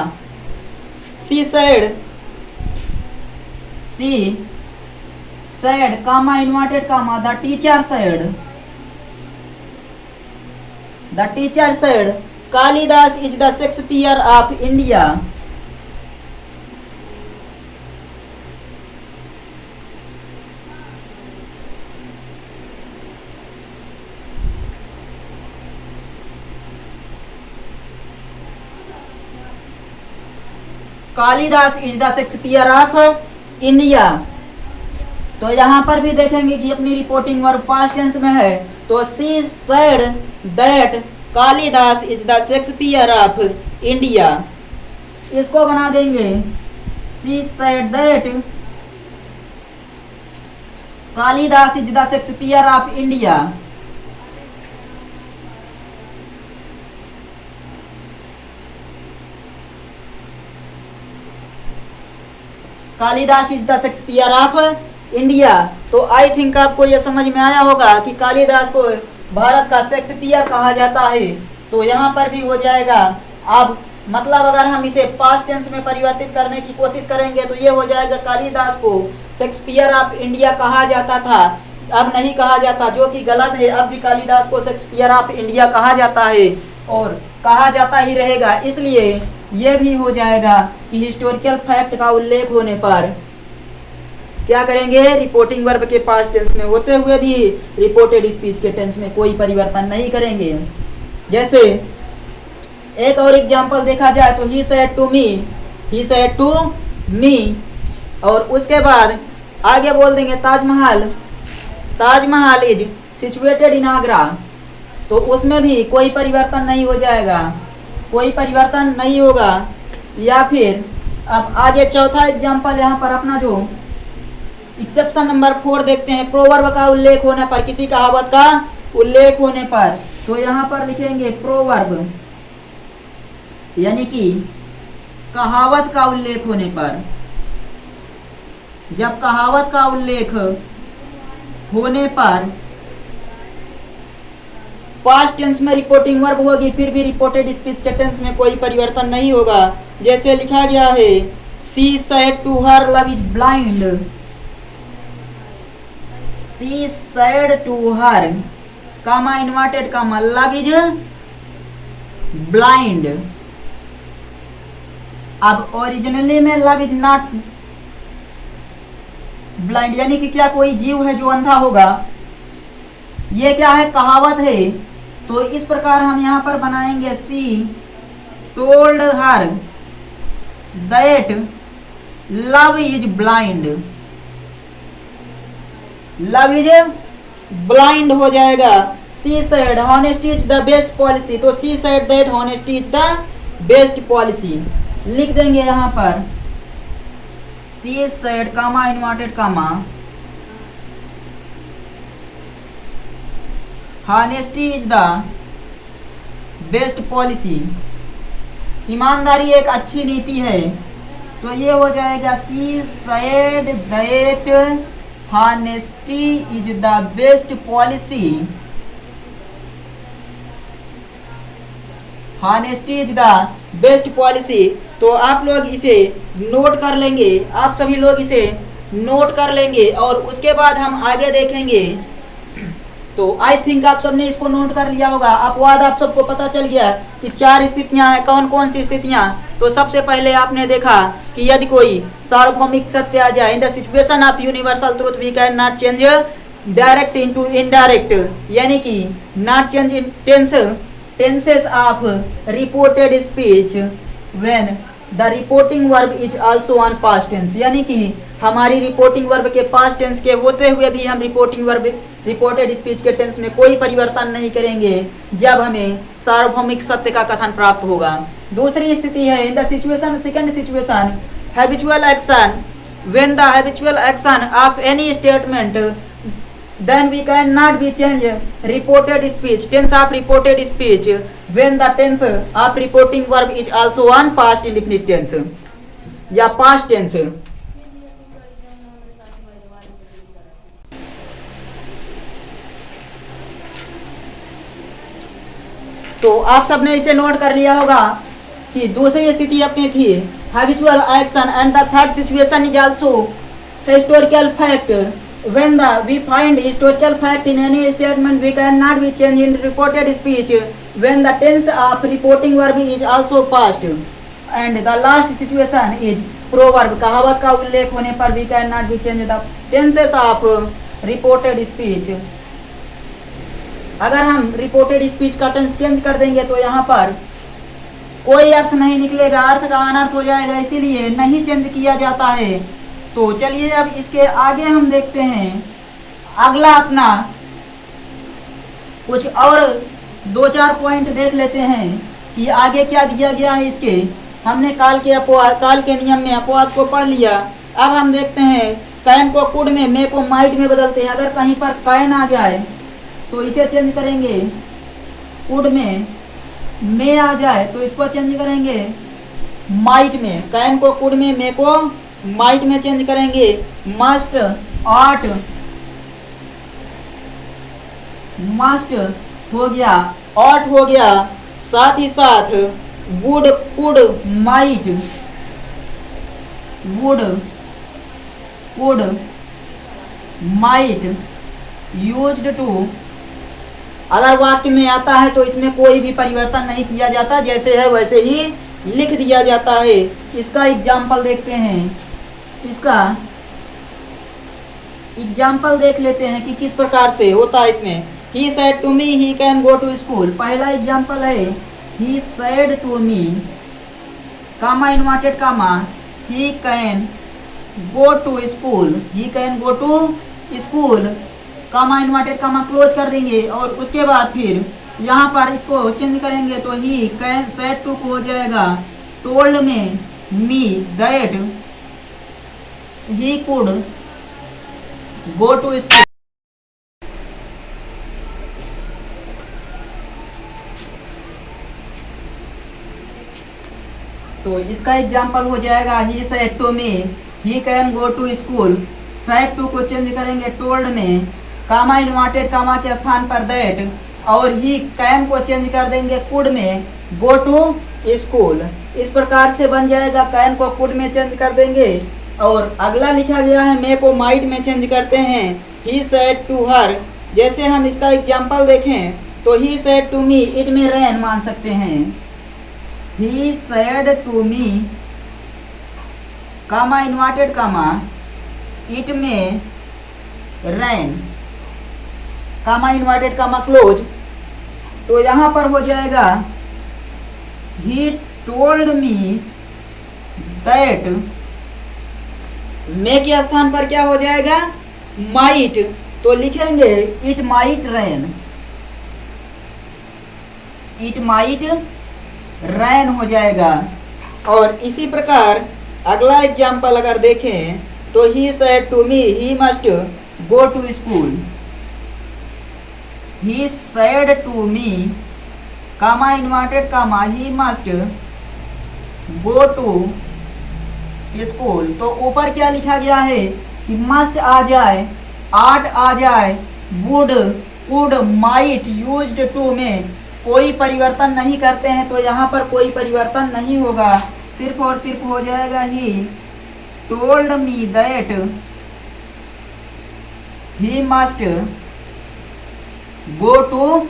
She said comma inverted comma the teacher said Kalidas is the Shakespeare of India। Kalidas is the Shakespeare of India. तो यहाँ पर भी देखेंगे कि अपनी reporting verb past tense में है, तो she said that Kalidas is the Shakespeare of India. इसको बना देंगे she said that Kalidas is the Shakespeare of India. Kalidas is the Shakespeare of India. तो आई थिंक आपको यह समझ में आया होगा कि कालिदास को भारत का शेक्सपियर कहा जाता है। तो यहाँ पर भी हो जाएगा। अब मतलब अगर हम इसे पास्ट टेंस में परिवर्तित करने की कोशिश करेंगे तो ये हो जाएगा कालिदास को शेक्सपियर ऑफ इंडिया कहा जाता था, अब नहीं कहा जाता, जो कि गलत है। अब भी कालिदास को शेक्सपियर ऑफ इंडिया कहा जाता है और कहा जाता ही रहेगा। इसलिए ये भी हो जाएगा कि हिस्टोरिकल फैक्ट का उल्लेख होने पर क्या करेंगे, रिपोर्टिंग वर्ब के पास्ट टेंस में होते हुए भी रिपोर्टेड स्पीच के टेंस में कोई परिवर्तन नहीं करेंगे। जैसे एक और एग्जांपल देखा जाए तो he said to me, he said to me, और उसके बाद आगे बोल देंगे Taj Mahal, Taj Mahal is situated in Agra. तो उसमें भी कोई परिवर्तन नहीं हो जाएगा, कोई परिवर्तन नहीं होगा। या फिर अब आगे चौथा एग्जांपल यहाँ पर अपना जो एक्सेप्शन नंबर 4 देखते हैं, प्रोवर्ब का उल्लेख होने पर, किसी कहावत का उल्लेख होने पर। तो यहाँ पर लिखेंगे प्रोवर्ब, यानी कि कहावत का उल्लेख होने पर। जब कहावत का उल्लेख होने पर पास्ट टेंस में रिपोर्टिंग वर्ब होगी, फिर भी रिपोर्टेड स्पीच के टेंस में कोई परिवर्तन नहीं होगा। जैसे लिखा गया है she said to her love is blind, she said to her comma inverted comma love is blind. अब ओरिजिनली में लव इज नॉट ब्लाइंड, यानी कि क्या कोई जीव है जो अंधा होगा। ये क्या है, कहावत है। तो इस प्रकार हम यहाँ पर बनाएंगे she told her that love is blind, love is blind हो जाएगा। She said honesty is the best policy, तो she said that honesty is the best policy लिख देंगे यहाँ पर। She said comma inverted comma honesty is the best policy, ईमानदारी एक अच्छी नीति है। तो ये हो जाएगा she said that honesty is the best policy, honesty is the best policy. तो आप लोग इसे नोट कर लेंगे, आप सभी लोग इसे नोट कर लेंगे और उसके बाद हम आगे देखेंगे। तो आई थिंक आप सबने इसको नोट कर लिया होगा। अपवाद आप सबको पता चल गया कि 4 स्थितियां हैं। कौन कौन सी स्थितियां? तो सबसे पहले आपने देखा कि यदि कोई सार्वभौमिक सत्य आ जाए, in the situation of universal truth we can not change direct into indirect, यानी कि not change in tenses of reported speech when the reporting verb is also on past tense, यानी कि हमारी रिपोर्टिंग वर्ब के past tense के होते हुए भी हम रिपोर्टिंग वर्ब रिपोर्टेड स्पीच के टेंस में कोई परिवर्तन नहीं करेंगे जब हमें सार्वभौमिक सत्य का कथन प्राप्त होगा। दूसरी स्थिति है इन the situation, second situation, habitual action, when the habitual action of any statement then we cannot be change reported speech, tense of reported speech when the tense of reporting verb is also on past indefinite tense या past tense। तो आप सबने इसे note कर लिया होगा कि दूसरी स्थिति अपनी थी habitual action and the third situation is also historical fact. When we find historical fact in any statement, we cannot be changed in reported speech when the tense of reporting verb is also past. And the last situation is proverb, कहावत का उल्लेख होने पर we cannot be changed the tenses of reported speech। अगर हम reported speech का tense change कर देंगे तो यहाँ पर कोई अर्थ नहीं निकलेगा, अर्थ का अनर्थ हो जाएगा, इसीलिए नहीं चेंज किया जाता है। तो चलिए अब इसके आगे हम देखते हैं अगला अपना कुछ और 2-4 पॉइंट देख लेते हैं कि आगे क्या दिया गया है इसके। हमने काल के नियम में अपवाद को पढ़ लिया। अब हम देखते हैं कैन को कुड में, मे को माइट में बदलते हैं। अगर कहीं पर कैन आ जाए तो इसे चेंज करेंगे कुड में, मे आ जाए तो इसको चेंज करेंगे माइट में। कैन को कुड में, मे को माइट में चेंज करेंगे। मस्ट, आर्ट, मस्ट हो गया, ऑट हो गया, साथ ही साथ would, could, might, would, could, might, used to. अगर वाक्य में आता है तो इसमें कोई भी परिवर्तन नहीं किया जाता, जैसे है वैसे ही लिख दिया जाता है। इसका एग्जाम्पल देखते हैं, इसका एग्जाम्पल देख लेते हैं कि किस प्रकार से होता है इसमें। He said to me he can go to school। पहला एग्जाम्पल है he said to me, comma inverted comma, he can go to school, he can go to school, comma inverted comma close कर देंगे और उसके बाद फिर यहाँ पर इसको चेंज करेंगे तो he can said to हो जाएगा told में me that he could go to school। तो इसका एग्जाम्पल हो जाएगा he said to me he can go to school. Said to को चेंज करेंगे टोल्ड में, कामा इन्वर्टेड कामा के स्थान पर दैट, और ही कैन को चेंज कर देंगे कुड में, गो टू स्कूल। इस प्रकार से बन जाएगा, कैन को कुड में चेंज कर देंगे। और अगला लिखा गया है मे को माइट में चेंज करते हैं, ही सेड टू हर। जैसे हम इसका एग्जाम्पल देखें तो he said to me, it may rain मान सकते हैं। He said to me, comma inverted comma, it may rain, comma inverted comma close. तो यहाँ पर हो जाएगा he told me that, मे के स्थान पर क्या हो जाएगा might, तो लिखेंगे it might rain, it might रैन हो जाएगा। और इसी प्रकार अगला एग्जाम्पल अगर देखें तो he said to me he must go to school, he said to me, comma inverted comma, he must go to school. तो ऊपर क्या लिखा गया है कि मस्ट आ जाए, आर्ट आ जाए, would, could, might, used to में कोई परिवर्तन नहीं करते हैं तो यहाँ पर कोई परिवर्तन नहीं होगा, सिर्फ और सिर्फ हो जाएगा he told me that he must go to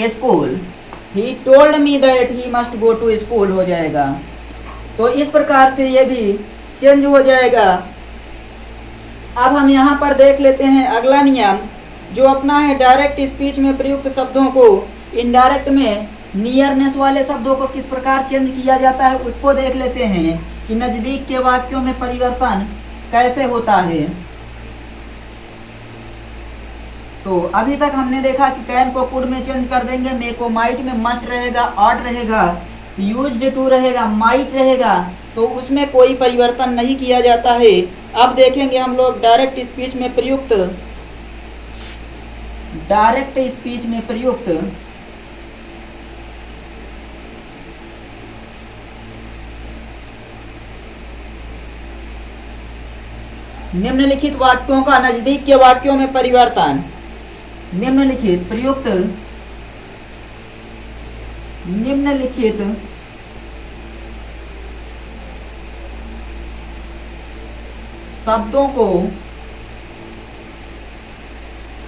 school, he told me that he must go to school हो जाएगा। तो इस प्रकार से ये भी चेंज हो जाएगा। अब हम यहाँ पर देख लेते हैं अगला नियम जो अपना है डायरेक्ट स्पीच में प्रयुक्त शब्दों को इनडायरेक्ट में नियरनेस वाले शब्दों को किस प्रकार चेंज किया जाता है, उसको देख लेते हैं कि नजदीक के वाक्यों में परिवर्तन कैसे होता है। तो अभी तक हमने देखा कि कैन को कुड में चेंज कर देंगे, मे को माइट में, मस्ट रहेगा, ऑट रहेगा, यूज्ड टू रहेगा, माइट रहेगा, तो उसमें कोई परिवर्तन नहीं किया जाता है। अब देखेंगे हम लोग डायरेक्ट स्पीच में प्रयुक्त निम्नलिखित वाक्यों का नजदीक के वाक्यों में परिवर्तन। निम्नलिखित शब्दों को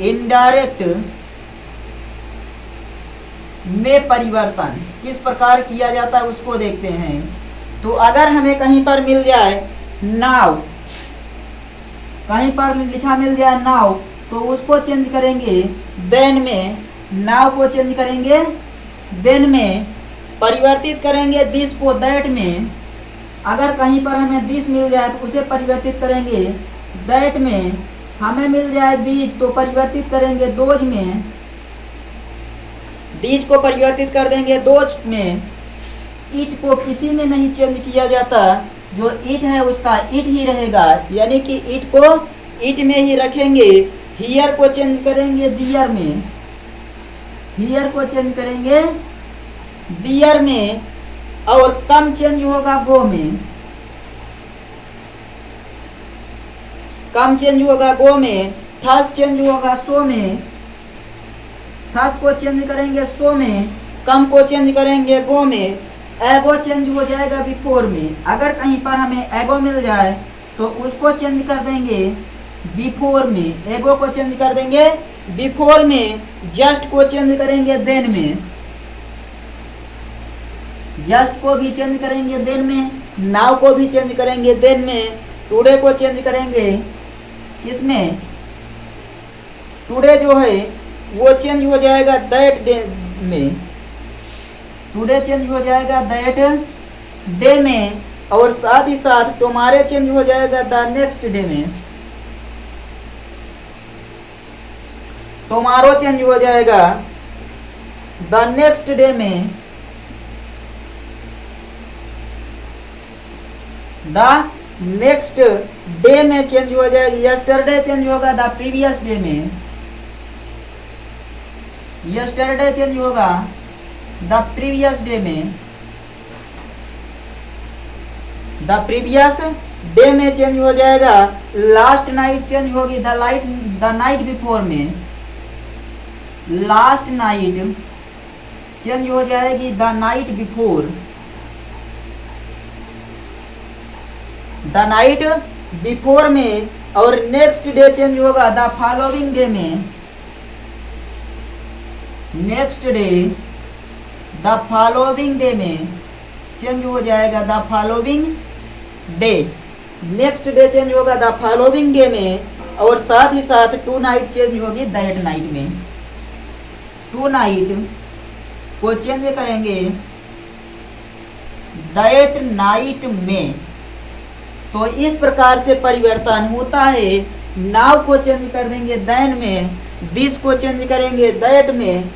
इनडायरेक्ट में परिवर्तन किस प्रकार किया जाता है उसको देखते हैं। तो अगर हमें कहीं पर मिल जाए नाउ, कहीं पर लिखा मिल जाए नाउ, तो उसको चेंज करेंगे देन में, नाउ को चेंज करेंगे देन में, परिवर्तित करेंगे दिस को दैट में। अगर कहीं पर हमें दिस मिल जाए तो उसे परिवर्तित करेंगे दैट में। हमें मिल जाए दीज तो परिवर्तित करेंगे दोज में। दीज को परिवर्तित कर देंगे दोज में। इट को किसी में नहीं चेंज किया जाता, जो इट है उसका इट ही रहेगा, यानी कि इट को इट में ही रखेंगे। हियर को चेंज करेंगे दियर में। हियर को चेंज करेंगे दियर में। और कम चेंज होगा गो में। कम चेंज होगा गो में। थस चेंज होगा सो में। थस को चेंज करेंगे सो में। कम को चेंज करेंगे गो में। एगो चेंज हो जाएगा बिफोर में। अगर कहीं पर हमें एगो मिल जाए तो उसको चेंज कर देंगे बिफोर में। एगो को चेंज कर देंगे बिफोर में। जस्ट को चेंज करेंगे देन में। जस्ट को भी चेंज करेंगे देन में। नाउ को भी चेंज करेंगे देन में। टुडे को चेंज करेंगे इसमें। टुडे जो है वो चेंज हो जाएगा दैट डे में। टुडे चेंज हो जाएगा दैट डे में। और साथ ही साथ टुमारो चेंज हो जाएगा द नेक्स्ट डे में। टुमारो चेंज हो जाएगा द नेक्स्ट डे में। द नेक्स्ट डे में चेंज हो जाएगी। यस्टरडे चेंज होगा द प्रीवियस डे में। यस्टरडे चेंज होगा द प्रीवियस डे में। द प्रीवियस डे में चेंज हो जाएगा। लास्ट नाइट चेंज होगी द नाइट बिफोर में। लास्ट नाइट चेंज हो जाएगी the night before. The night before में। और नेक्स्ट डे चेंज होगा द फॉलोइंग डे में। Next day the following day में चेंज हो जाएगा the following day. Next day change होगा द फॉलोइंग डे में। और साथ ही साथ टू नाइट चेंज होगी दैट नाइट में। टू नाइट को चेंज करेंगे दैट नाइट में। तो इस प्रकार से परिवर्तन होता है। नाउ को चेंज कर देंगे देन में। दिस को चेंज करेंगे दैट में।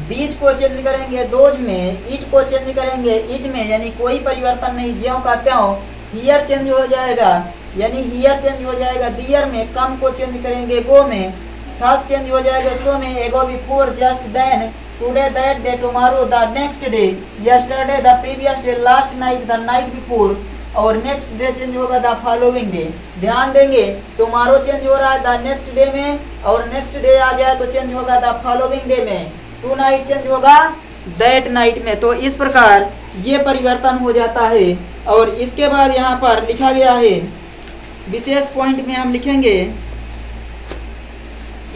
दीज को चेंज करेंगे दोज में। इट को चेंज करेंगे इट में, यानी कोई परिवर्तन नहीं, ज्यों का त्यों। हियर चेंज हो जाएगा, यानी हियर चेंज हो जाएगा दियर में। कम को चेंज करेंगे गो में। थस चेंज हो जाएगा सो में। Ago before just then. Today that day tomorrow the next day. Yesterday the previous day. Last night the night before. और नेक्स्ट डे चेंज होगा द फॉलोइंग डे। ध्यान देंगे टुमारो चेंज हो रहा है द नेक्स्ट डे में। और next day आ जाए तो चेंज होगा द फॉलोइंग डे में। टू नाइट चेंज होगा दैट नाइट में। तो इस प्रकार ये परिवर्तन हो जाता है। और इसके बाद यहाँ पर लिखा गया है, विशेष पॉइंट में हम लिखेंगे,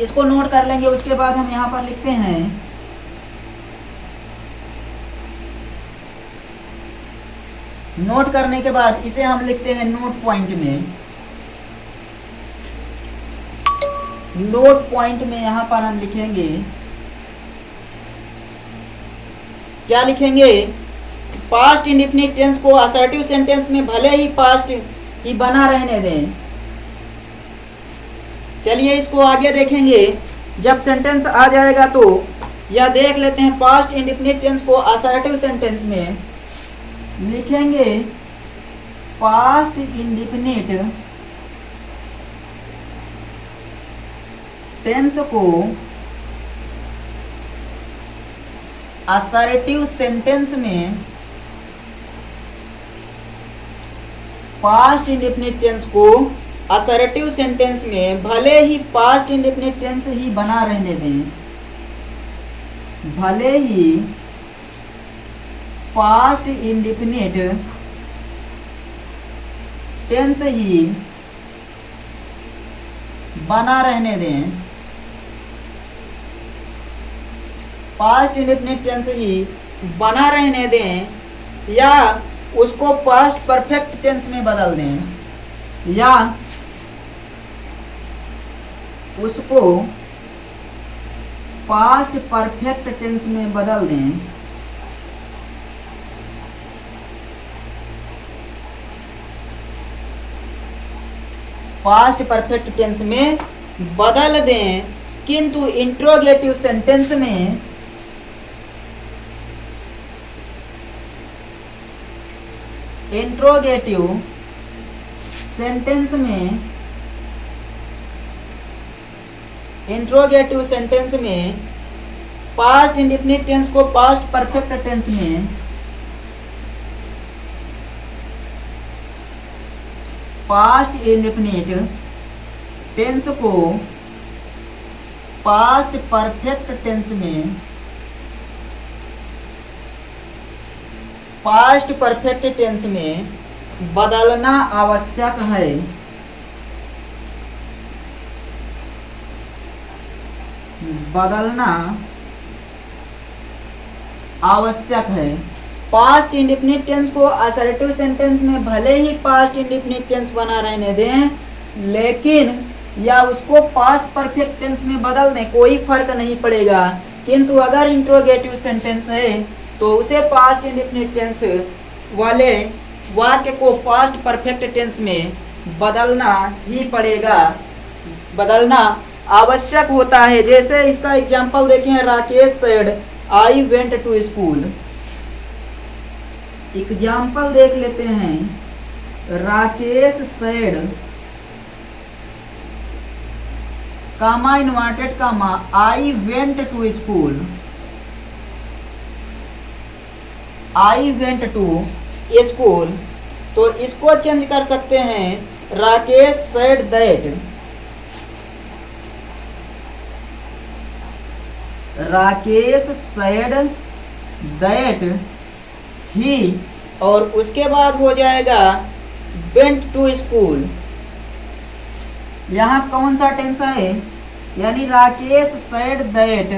इसको नोट कर लेंगे। उसके बाद हम यहाँ पर लिखते हैं नोट करने के बाद इसे हम लिखते हैं नोट पॉइंट में। नोट पॉइंट में यहाँ पर हम लिखेंगे, क्या लिखेंगे? पास्ट इंडेफिनिट टेंस को असर्टिव सेंटेंस में भले ही पास्ट ही बना रहने दें। चलिए इसको आगे देखेंगे। जब सेंटेंस आ जाएगा तो यह देख लेते हैं। पास्ट इंडेफिनिट टेंस को असर्टिव सेंटेंस में लिखेंगे पास्ट इंडेफिनिट टेंस को असर्टिव सेंटेंस में, पास्ट इंडेफिनिट टेंस को असर्टिव सेंटेंस में भले ही पास्ट इंडेफिनिट टेंस ही बना रहने दें। भले ही पास्ट इंडेफिनिट टेंस ही बना रहने दें। पास्ट इंडेफिनिट टेंस ही बना रहने दें, या उसको पास्ट परफेक्ट टेंस में बदल दें, या उसको पास्ट परफेक्ट टेंस में बदल दें। पास्ट परफेक्ट टेंस में बदल दें, किंतु इंट्रोगेटिव सेंटेंस में इंट्रोगेटिव सेंटेंस में पास्ट इंडेफिनिट टेंस को पास्ट परफेक्ट टेंस में पास्ट इंडेफिनिट टेंस को पास्ट परफेक्ट टेंस में पास्ट परफेक्ट टेंस में बदलना आवश्यक है। बदलना आवश्यक है। पास्ट इंडेफिनिट टेंस को असर्टिव सेंटेंस में भले ही पास्ट इंडेफिनिट टेंस बना रहने दें, लेकिन या उसको पास्ट परफेक्ट टेंस में बदल दें, कोई फर्क नहीं पड़ेगा। किंतु अगर इंट्रोगेटिव सेंटेंस है तो उसे पास्ट इंडेफिनिट टेंस वाले वाक्य को पास्ट परफेक्ट टेंस में बदलना ही पड़ेगा, बदलना आवश्यक होता है। जैसे इसका एग्जाम्पल देखें, Rakesh said I went to school. Example देख लेते हैं, Rakesh said comma inverted comma I went to school. I went to school, तो इसको चेंज कर सकते हैं, Rakesh said that. Rakesh said that he, और उसके बाद हो जाएगा वेंट टू स्कूल। यहाँ कौन सा टेंस है, यानी Rakesh said that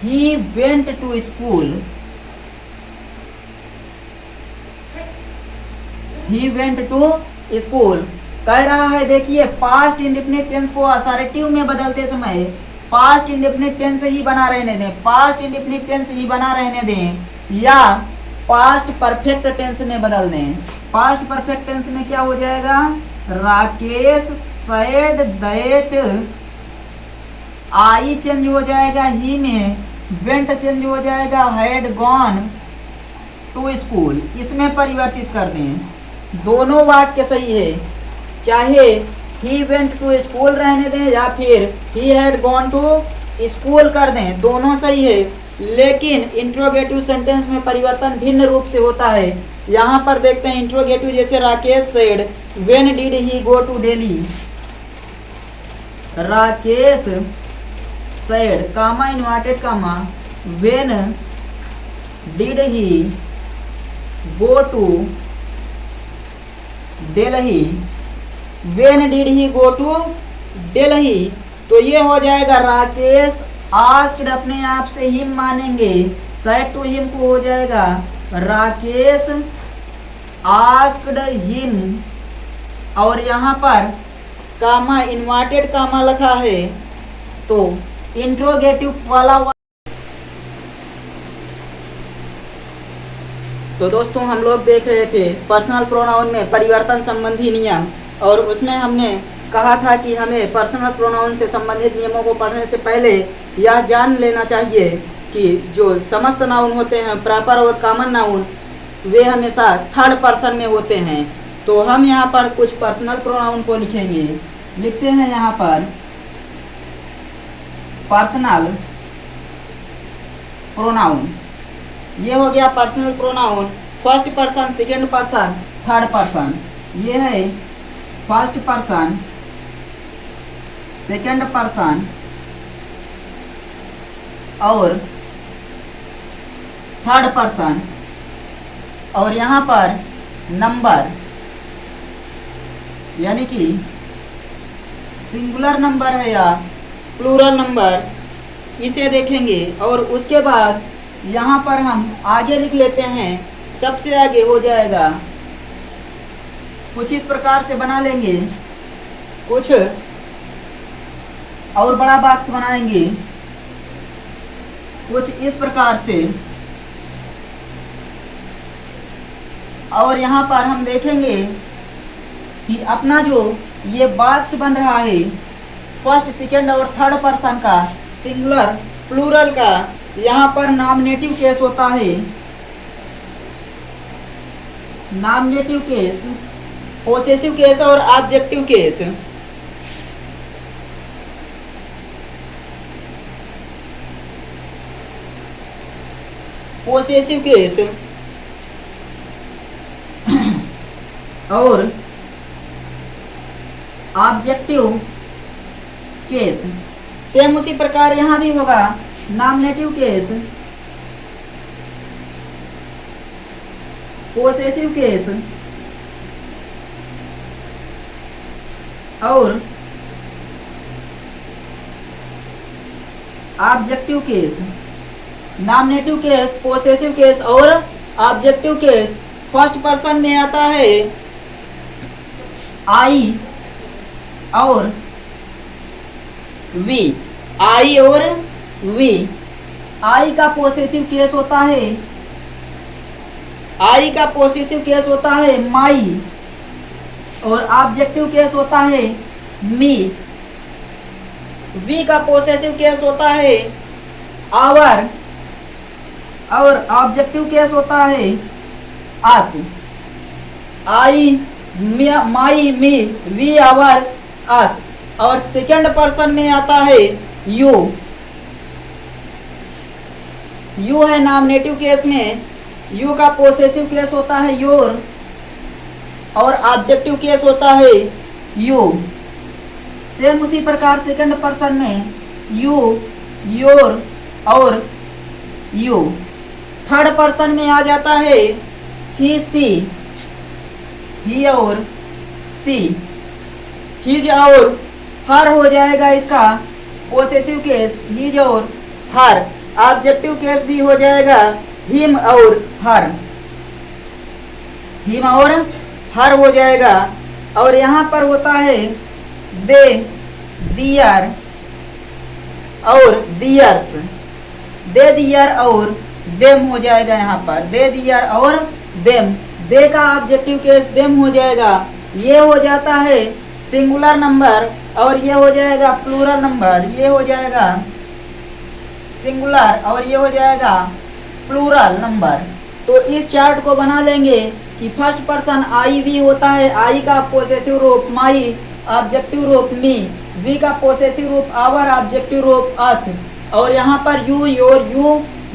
he went to school. He went to school कह रहा है, देखिए पास्ट इंडेफिनिट टेंस को असर्टिव में बदलते समय पास्ट इंडेफिनिट टेंस ही बना रहने दें, पास्ट इंडेफिनिट टेंस ही बना रहने दें, या पास्ट परफेक्ट टेंस में बदल दें। पास्ट परफेक्ट टेंस में क्या हो जाएगा, Rakesh said that, I change हो जाएगा ही में, वेंट चेंज हो जाएगा हैड गॉन टू स्कूल, इसमें परिवर्तित कर दें। दोनों वाक्य सही है, चाहे ही वेंट टू स्कूल रहने दें या फिर he had gone to school कर दें, दोनों सही है। लेकिन इंट्रोगेटिव सेंटेंस में परिवर्तन भिन्न रूप से होता है। यहाँ पर देखते हैं इंट्रोगेटिव, जैसे Rakesh said when did he go to Delhi. Rakesh said comma inverted comma when did he go to Delhi. When did he go to Delhi, तो ये हो जाएगा राकेश आस्क्ड, अपने आप से हिम मानेंगे, सेड टू हिम को हो जाएगा राकेश आस्क्ड हिम, और यहाँ पर कामा इन्वर्टेड कामा लिखा है, तो इंट्रोगेटिव वाला। तो दोस्तों हम लोग देख रहे थे पर्सनल प्रोनाउन में परिवर्तन संबंधी नियम, और उसमें हमने कहा था कि हमें पर्सनल प्रोनाउन से संबंधित नियमों को पढ़ने से पहले यह जान लेना चाहिए कि जो समस्त नाउन होते हैं, प्रॉपर और कॉमन नाउन, वे हमेशा थर्ड पर्सन में होते हैं। तो हम यहाँ पर कुछ पर्सनल प्रोनाउन को लिखेंगे। लिखते हैं यहाँ पर पर्सनल प्रोनाउन। ये हो गया personal pronoun, first person, second person, third person. ये है फर्स्ट पर्सन, सेकेंड पर्सन और थर्ड पर्सन। और यहाँ पर नंबर, यानी कि सिंगुलर नंबर है या प्लूरल नंबर, इसे देखेंगे। और उसके बाद यहाँ पर हम आगे लिख लेते हैं, सबसे आगे हो जाएगा, कुछ इस प्रकार से बना लेंगे, कुछ और बड़ा बॉक्स बनाएंगे कुछ इस प्रकार से। और यहाँ पर हम देखेंगे कि अपना जो ये बॉक्स बन रहा है फर्स्ट सेकंड और थर्ड पर्सन का, सिंगुलर प्लूरल का। यहाँ पर नॉमिनेटिव केस होता है, नॉमिनेटिव केस, पोसेसिव केस और ऑब्जेक्टिव केस। पोसेसिव केस और ऑब्जेक्टिव केस सेम उसी प्रकार यहाँ भी होगा। नॉमिनेटिव केस, पोसेसिव केस और objective case. Nominative case, possessive case और ऑब्जेक्टिव केस फर्स्ट पर्सन में आता है आई और वी। आई और वी। आई का पोसेसिव केस होता है, आई का पोसेसिव केस होता है माई और ऑब्जेक्टिव केस होता है मी। वी का पोसेसिव केस होता है आवर और ऑब्जेक्टिव केस होता है अस। आई, माई, मी, वी, आवर, अस। और सेकंड पर्सन में आता है यू। यू है नॉमिनेटिव केस में, यू का पोसेसिव केस होता है योर और ऑब्जेक्टिव केस होता है यू। सेम उसी प्रकार सेकंड पर्सन में यू, योर और यू। थर्ड पर्सन में आ जाता है ही, सी, ही और सी। हिज और हर हो जाएगा इसका पोसेसिव केस, हिज और हर। ऑब्जेक्टिव केस भी हो जाएगा हिम और हर, हिम और हर हो जाएगा। और यहाँ पर होता है दे, दियर और दियर्स। दे, दियर और देम हो जाएगा यहाँ पर, दे, दियर और देम। दे का ऑब्जेक्टिव केस देम हो जाएगा। ये हो जाता है सिंगुलर नंबर और ये हो जाएगा प्लूरल नंबर। ये हो जाएगा सिंगुलर और ये हो जाएगा प्लूरल नंबर। तो इस चार्ट को बना लेंगे कि फर्स्ट पर्सन आई वी होता है, आई का पोसेसिव रूप माई, ऑब्जेक्टिव रूप मी, वी का पोसेसिव रूप आवर, ऑब्जेक्टिव रूप अस। और यहाँ पर you, your,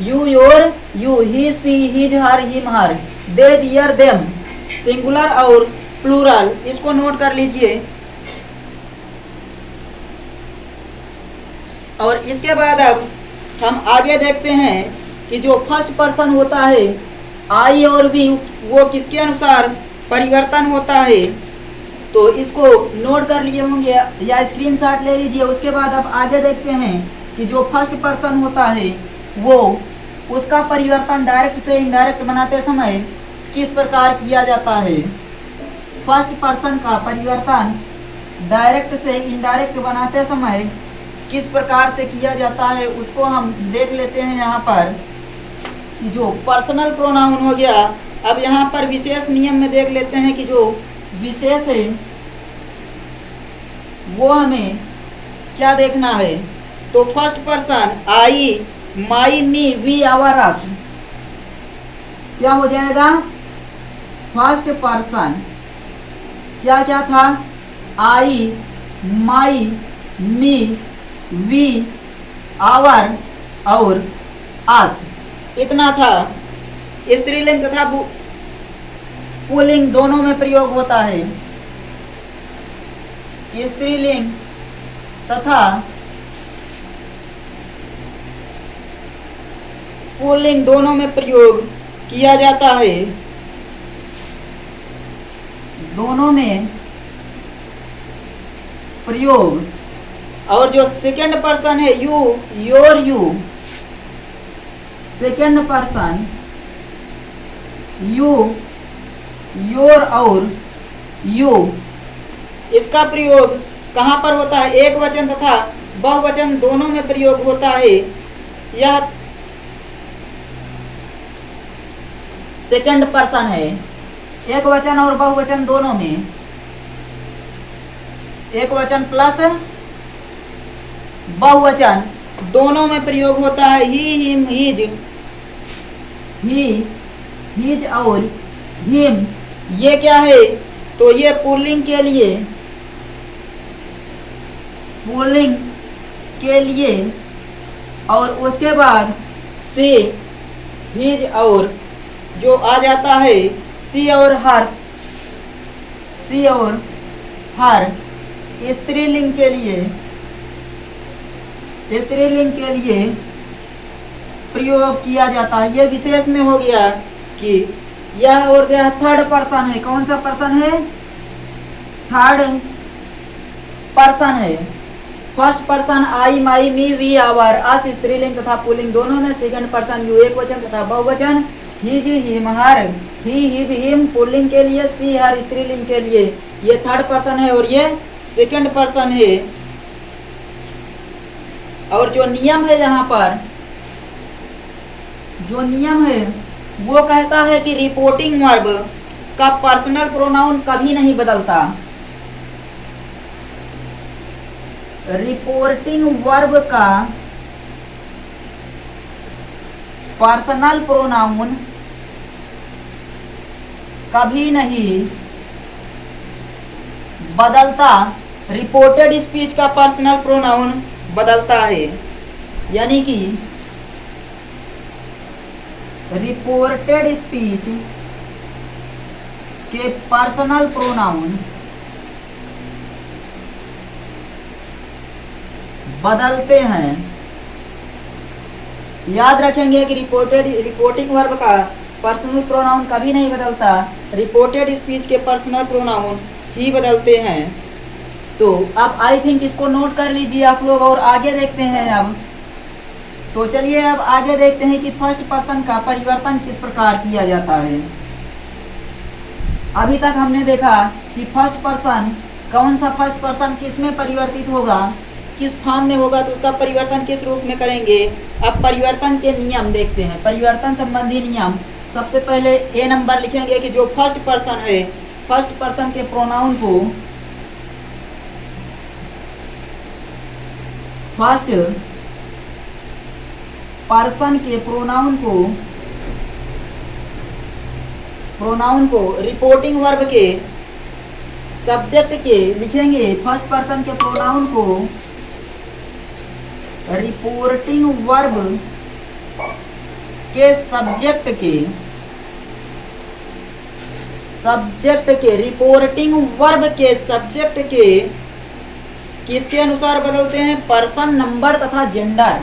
you, your, you, he, she, his, her, him, her, they, their, them. Singular और प्लूरल, इसको नोट कर लीजिए। और इसके बाद अब हम आगे देखते हैं कि जो फर्स्ट पर्सन होता है आई और वी, वो किसके अनुसार परिवर्तन होता है। तो इसको नोट कर लिए होंगे या स्क्रीनशॉट ले लीजिए। उसके बाद अब आगे देखते हैं कि जो फर्स्ट पर्सन होता है वो उसका परिवर्तन डायरेक्ट से इनडायरेक्ट बनाते समय किस प्रकार किया जाता है। फर्स्ट पर्सन का परिवर्तन डायरेक्ट से इनडायरेक्ट बनाते समय किस प्रकार से किया जाता है उसको हम देख लेते हैं। यहाँ पर कि जो पर्सनल प्रोनाउन हो गया, अब यहाँ पर विशेष नियम में देख लेते हैं कि जो विशेष है वो हमें क्या देखना है। तो first person I, my, me, we, our, us क्या हो जाएगा। फर्स्ट पर्सन क्या क्या था, आई, माई, मी, वी, आवर और अस, इतना था। स्त्रीलिंग तथा पुल्लिंग दोनों में प्रयोग होता है। स्त्रीलिंग तथा पुल्लिंग दोनों में प्रयोग किया जाता है। दोनों में प्रयोग। और जो सेकंड पर्सन है you, your, you, second person you, your और यू, इसका प्रयोग कहाँ पर होता है। एक वचन तथा बहुवचन दोनों में प्रयोग होता है। यह सेकंड पर्सन है, एक वचन और बहुवचन दोनों में। एक वचन प्लस बहुवचन दोनों में प्रयोग होता है। ही, हिम, हिज, ही, हिज और हिम, ये क्या है? तो ये पुल्लिंग के लिए और उसके बाद से, हिज और जो आ जाता है सी और हर स्त्रीलिंग के लिए प्रयोग किया जाता है। ये विशेष में हो गया कि यह और यह थर्ड पर्सन है। कौन सा पर्सन है? थर्ड पर्सन है। First person I, my, me, we, our, us स्त्रीलिंग तथा पुल्लिंग दोनों में। सेकंड पर्सन यू एक वचन तथा बहुवचन, हिज, हिम, हर, ही, हिज, हिम पुल्लिंग के लिए, सी, हर स्त्रीलिंग के लिए। ये थर्ड पर्सन है और ये सेकंड पर्सन है। और जो नियम है यहाँ पर, जो नियम है वो कहता है कि रिपोर्टिंग वर्ब का पर्सनल प्रोनाउन कभी नहीं बदलता। रिपोर्टिंग वर्ब का पर्सनल प्रोनाउन कभी नहीं बदलता। रिपोर्टेड स्पीच का पर्सनल प्रोनाउन बदलता है। यानी कि रिपोर्टेड स्पीच के पर्सनल प्रोनाउन बदलते हैं। याद रखेंगे कि रिपोर्टिंग वर्ब का पर्सनल प्रोनाउन कभी नहीं बदलता। रिपोर्टेड स्पीच के पर्सनल प्रोनाउन ही बदलते हैं। तो अब आई थिंक इसको नोट कर लीजिए आप लोग और आगे देखते हैं। अब तो चलिए अब आगे देखते हैं कि फर्स्ट पर्सन का परिवर्तन किस प्रकार किया जाता है। अभी तक हमने देखा कि फर्स्ट पर्सन, कौन सा फर्स्ट पर्सन किस में परिवर्तित होगा, किस फॉर्म में होगा, तो उसका परिवर्तन किस रूप में करेंगे। अब परिवर्तन के नियम देखते हैं, परिवर्तन संबंधी नियम। सबसे पहले ए नंबर लिखेंगे कि जो फर्स्ट पर्सन है, फर्स्ट पर्सन के प्रोनाउन को फर्स्ट पर्सन के प्रोनाउन को रिपोर्टिंग वर्ब के सब्जेक्ट के लिखेंगे। फर्स्ट पर्सन के प्रोनाउन को रिपोर्टिंग वर्ब के सब्जेक्ट के रिपोर्टिंग वर्ब के सब्जेक्ट के किसके अनुसार बदलते हैं? पर्सन, नंबर तथा जेंडर।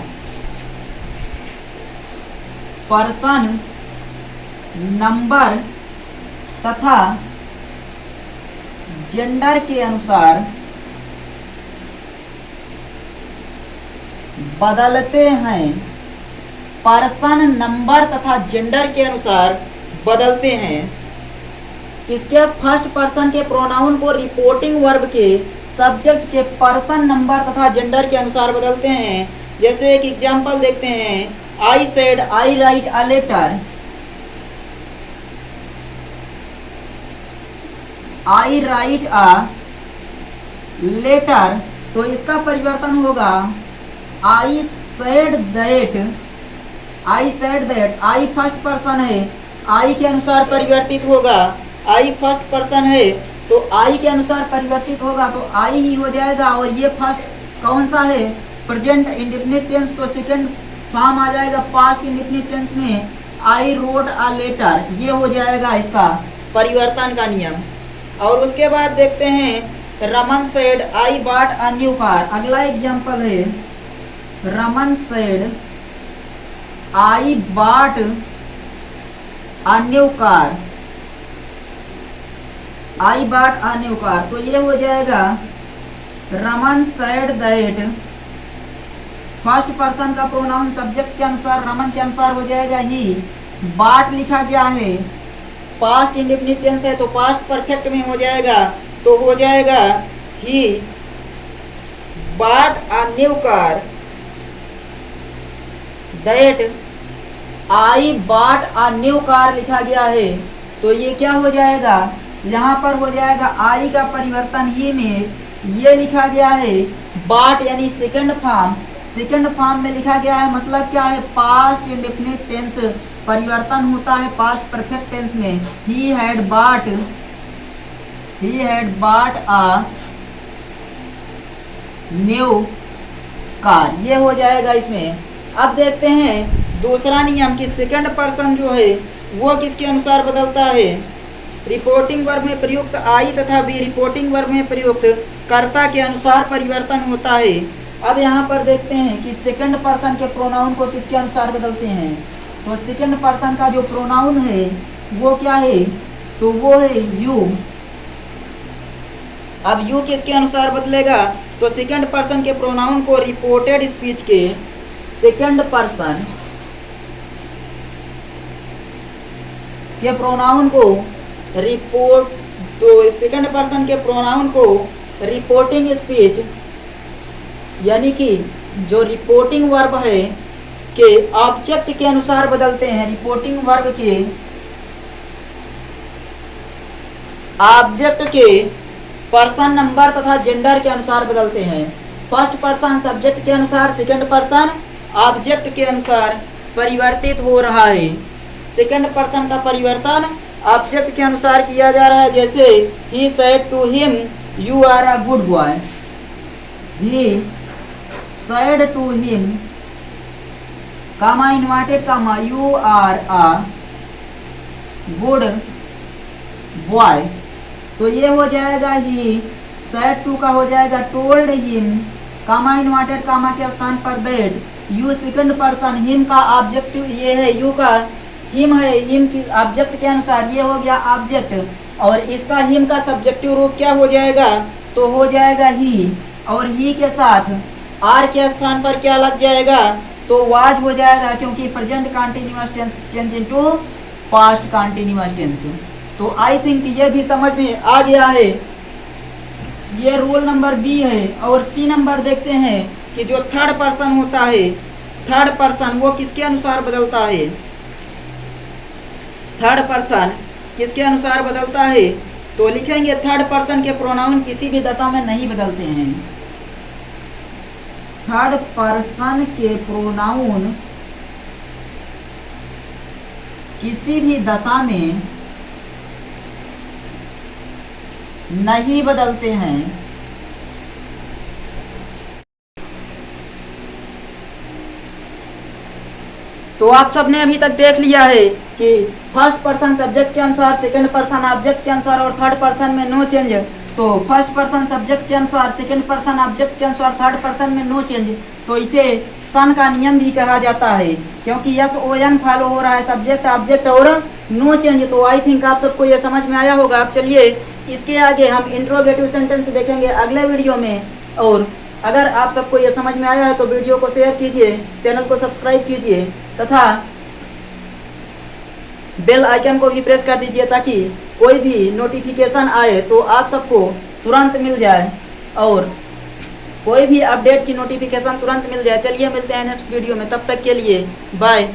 पर्सन, नंबर तथा जेंडर के अनुसार बदलते हैं। पर्सन, नंबर तथा जेंडर के अनुसार बदलते हैं। किसके? फर्स्ट पर्सन के प्रोनाउन को रिपोर्टिंग वर्ब के सब्जेक्ट के पर्सन, नंबर तथा जेंडर के अनुसार बदलते हैं। जैसे एक एग्जांपल देखते हैं, I said, I write a letter. I write a letter, तो इसका परिवर्तन होगा I said that. I said that, I first person है, आई के अनुसार परिवर्तित होगा। आई फर्स्ट पर्सन है तो आई के अनुसार परिवर्तित होगा, तो आई ही हो जाएगा। और ये फर्स्ट कौन सा है? प्रेजेंट इंडेफिनिट टेंस, तो सेकंड फॉर्म आ जाएगा पास्ट इंडेफिनिट टेंस में आई रोट अ लेटर। ये हो जाएगा इसका परिवर्तन का नियम। और उसके बाद देखते हैं, Raman said I bought a new car. अगला एग्जांपल है, Raman said I bought a new car. I bought a new car, तो ये हो जाएगा Raman said that. First person का प्रोनाउन सब्जेक्ट के अनुसार, रमन के अनुसार हो जाएगा ही। बॉट लिखा गया है, पास्ट इंडेफिनिट टेंस है तो पास्ट परफेक्ट में हो जाएगा, तो हो जाएगा he bought a new car that. I bought a new car लिखा गया है, तो ये क्या हो जाएगा? यहाँ पर हो जाएगा आई का परिवर्तन ही में, ये लिखा गया है बाट यानी सेकंड फॉर्म, सेकंड फॉर्म में लिखा गया है, मतलब क्या है, पास्ट इंडेफिनिट टेंस परिवर्तन होता है पास्ट परफेक्ट टेंस में। ही हैड बाट अ न्यू कार, ये हो जाएगा इसमें। अब देखते हैं दूसरा नियम कि सेकंड पर्सन जो है वो किसके अनुसार बदलता है। रिपोर्टिंग वर्ब में प्रयुक्त आई तथा बी रिपोर्टिंग वर्ब में प्रयुक्त कर्ता के अनुसार परिवर्तन होता है। अब यहाँ पर देखते हैं कि सेकंड पर्सन के प्रोनाउन को किसके अनुसार बदलते हैं। तो सेकंड पर्सन का जो प्रोनाउन है वो क्या है, तो वो है यू। अब यू किसके अनुसार बदलेगा, तो सेकंड पर्सन के प्रोनाउन को रिपोर्टेड स्पीच के सेकंड पर्सन के प्रोनाउन को रिपोर्ट, तो सेकंड पर्सन के प्रोनाउन को रिपोर्टिंग स्पीच यानी कि जो रिपोर्टिंग वर्ब है के ऑब्जेक्ट के अनुसार बदलते हैं। रिपोर्टिंग वर्ब के ऑब्जेक्ट के पर्सन नंबर तथा जेंडर के अनुसार बदलते हैं। फर्स्ट पर्सन सब्जेक्ट के अनुसार, सेकंड पर्सन ऑब्जेक्ट के अनुसार परिवर्तित हो रहा है। सेकंड पर्सन का परिवर्तन ऑब्जेक्ट के अनुसार किया जा रहा है। जैसे he said to him you are a good boy, he said to him comma inverted comma you are a good boy. तो ये हो जाएगा ही सेड टू का हो जाएगा told him comma inverted comma के स्थान पर that you second person, him का ऑब्जेक्टिव ये है, यू का हिम है, हिम की ऑब्जेक्ट के अनुसार ये हो गया ऑब्जेक्ट, और इसका हिम का सब्जेक्टिव रूप क्या हो जाएगा, तो हो जाएगा ही, और ही के साथ आर के स्थान पर क्या लग जाएगा, तो वाज हो जाएगा, क्योंकि present continuous tense change into past continuous tense. तो आई थिंक ये भी समझ में आ गया है। ये रूल नंबर बी है। और सी नंबर देखते हैं कि जो थर्ड पर्सन होता है, थर्ड पर्सन वो किसके अनुसार बदलता है। थर्ड पर्सन किसके अनुसार बदलता है, तो लिखेंगे थर्ड पर्सन के प्रोनाउन किसी भी दशा में नहीं बदलते हैं। थर्ड पर्सन के प्रोनाउन किसी भी दशा में नहीं बदलते हैं। तो आप सबने अभी तक देख लिया है कि फर्स्ट पर्सन सब्जेक्ट के अनुसार, सेकंड पर्सन ऑब्जेक्ट के अनुसार और थर्ड पर्सन में नो चेंज। तो फर्स्ट पर्सन सब्जेक्ट के अनुसार, सेकंड पर्सन ऑब्जेक्ट के अनुसार, थर्ड पर्सन में नो चेंज। तो इसे सन का नियम भी कहा जाता है, क्योंकि यस ओ एन फॉलो हो रहा है, सब्जेक्ट ऑब्जेक्ट और नो चेंज। तो आई थिंक आप सबको ये समझ में आया होगा। अब चलिए इसके आगे हम इंट्रोगेटिव सेंटेंस देखेंगे अगले वीडियो में। और अगर आप सबको ये समझ में आया है तो वीडियो को शेयर कीजिए, चैनल को सब्सक्राइब कीजिए तथा बेल आइकन को भी प्रेस कर दीजिए, ताकि कोई भी नोटिफिकेशन आए तो आप सबको तुरंत मिल जाए और कोई भी अपडेट की नोटिफिकेशन तुरंत मिल जाए। चलिए मिलते हैं नेक्स्ट वीडियो में, तब तक के लिए बाय।